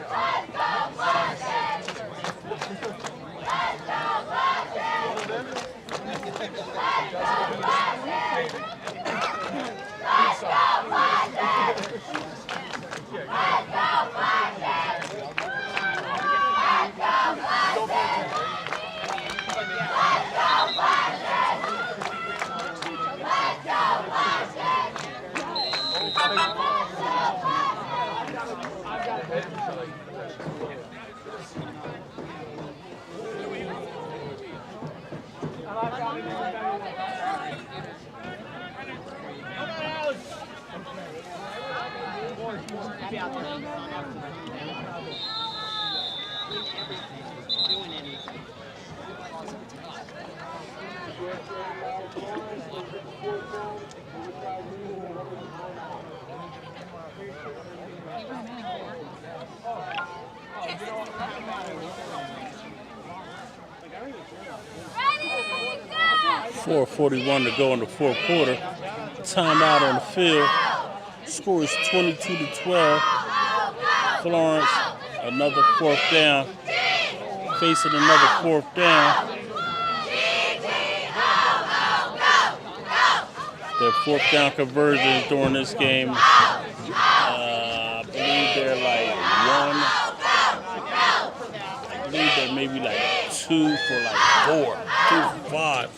.441 to go in the fourth quarter. Timeout on the field. Score is 22-12. Florence, another fourth down. Facing another fourth down. Their fourth down conversions during this game, I believe they're like one. I believe they're maybe like 2 for like 4, 2 for 5.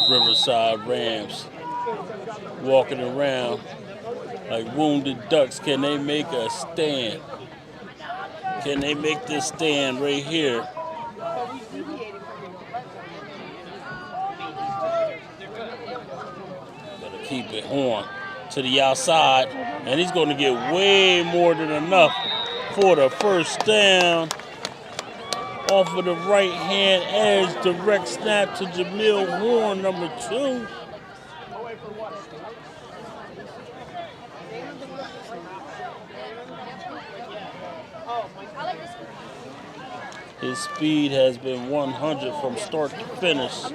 Riverside Rams walking around like wounded ducks. Can they make a stand? Can they make this stand right here? Better keep it on to the outside, and he's going to get way more than enough for the first down. Off of the right-hand edge, direct snap to Jamil Horn, number 2. His speed has been 100 from start to finish.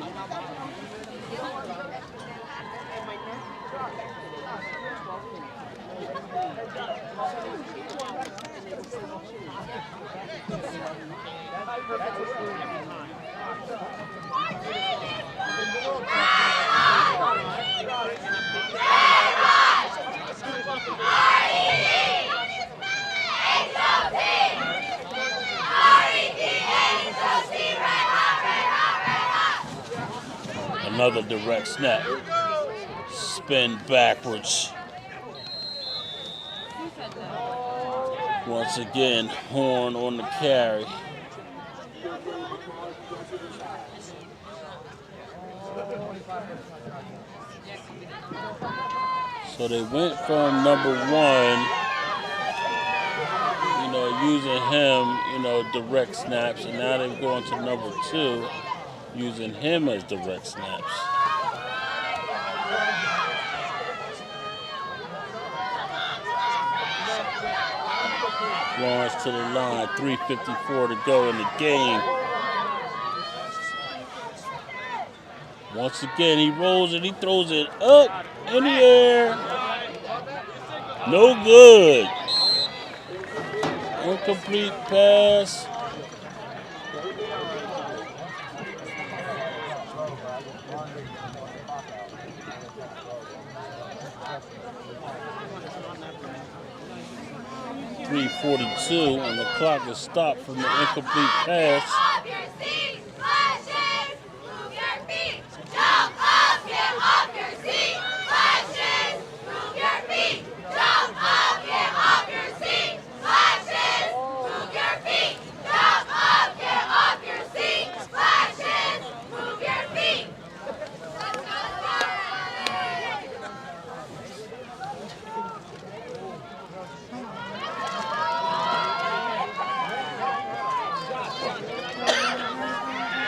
Another direct snap. Spin backwards. Once again, Horn on the carry. So they went from number 1, using him, direct snaps, and now they've gone to number 2, using him as direct snaps. Florence to the line, 3:54 to go in the game. Once again, he rolls it. He throws it up in the air. No good. Incomplete pass. .342, and the clock is stopped from the incomplete pass.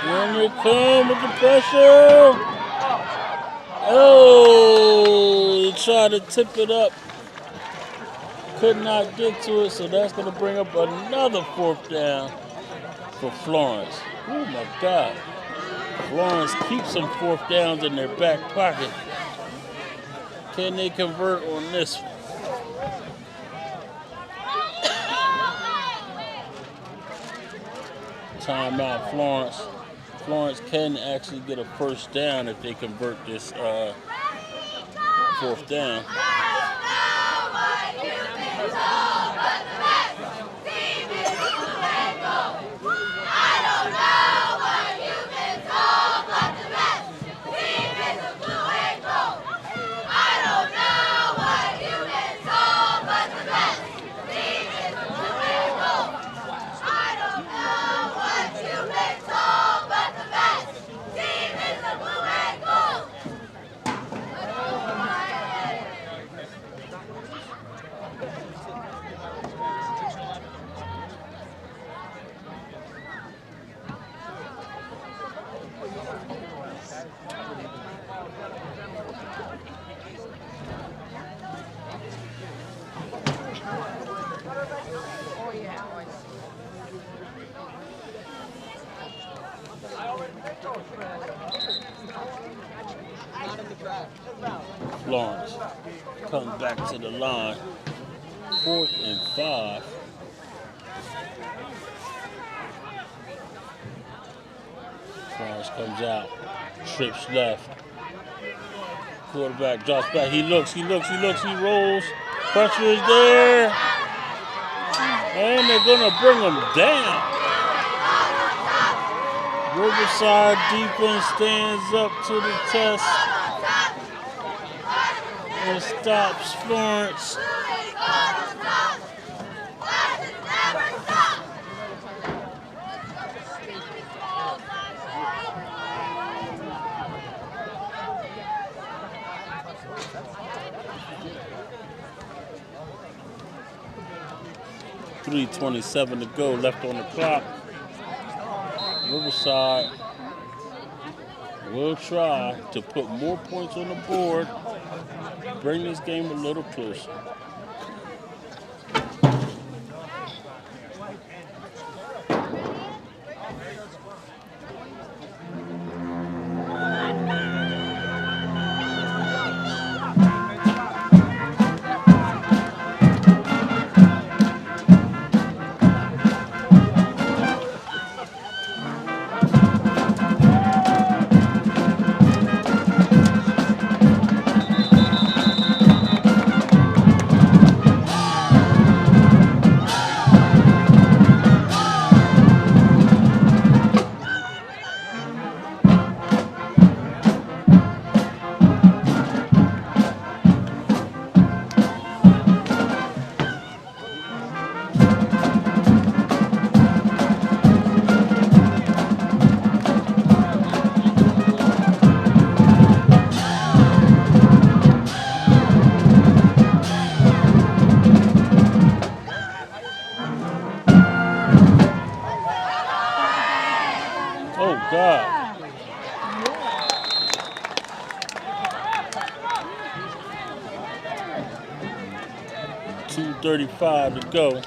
Here they come with the pressure. Oh, he tried to tip it up. Could not get to it, so that's going to bring up another 4th down for Florence. Oh my God. Florence keeps some 4th downs in their back pocket. Can they convert on this one? Timeout, Florence. Florence can actually get a 1st down if they convert this 4th down. Florence comes back to the line. 4th and 5. Florence comes out, trips left. Quarterback drops back. He looks, he rolls. Pressure is there. And they're going to bring him down. Riverside defense stands up to the test and stops Florence. .327 to go left on the clock. Riverside will try to put more points on the board, bring this game a little closer. God. 2:35 to go.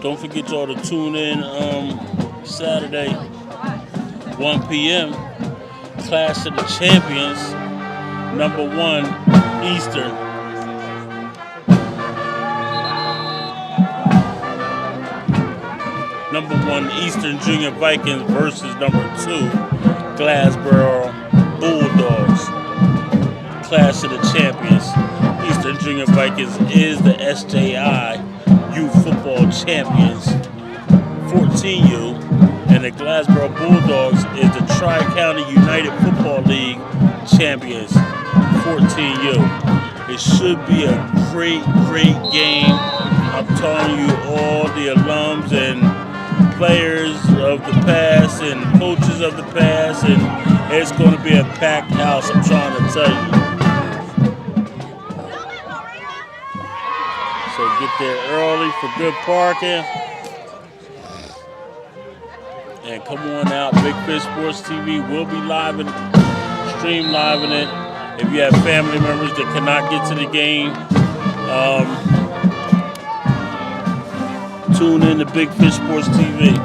Don't forget y'all to tune in Saturday, 1 p.m. Clash of the Champions, number 1 Eastern. Number 1 Eastern Junior Vikings versus number 2 Glassboro Bulldogs. Clash of the Champions. Eastern Junior Vikings is the SJI Youth Football Champions, 14U, and the Glassboro Bulldogs is the Tri-County United Football League Champions, 14U. It should be a great, great game. I'm telling you, all the alums and players of the past and coaches of the past, and it's going to be a packed house, I'm trying to tell you. So get there early for good parking. And come on out. Big Fish Sports TV will be stream live in it. If you have family members that cannot get to the game, tune in to Big Fish Sports TV.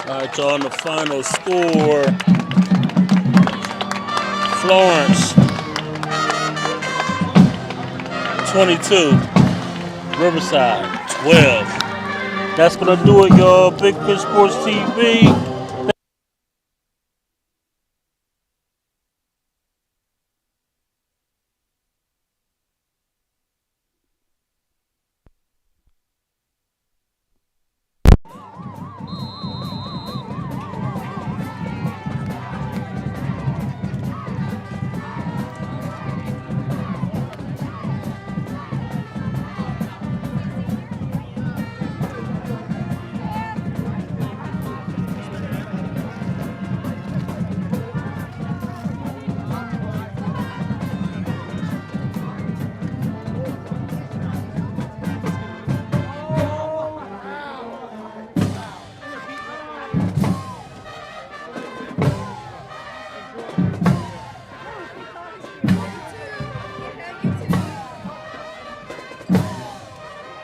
All right, y'all, on the final score, Florence 22, Riverside 12. That's going to do it, y'all. Big Fish Sports TV.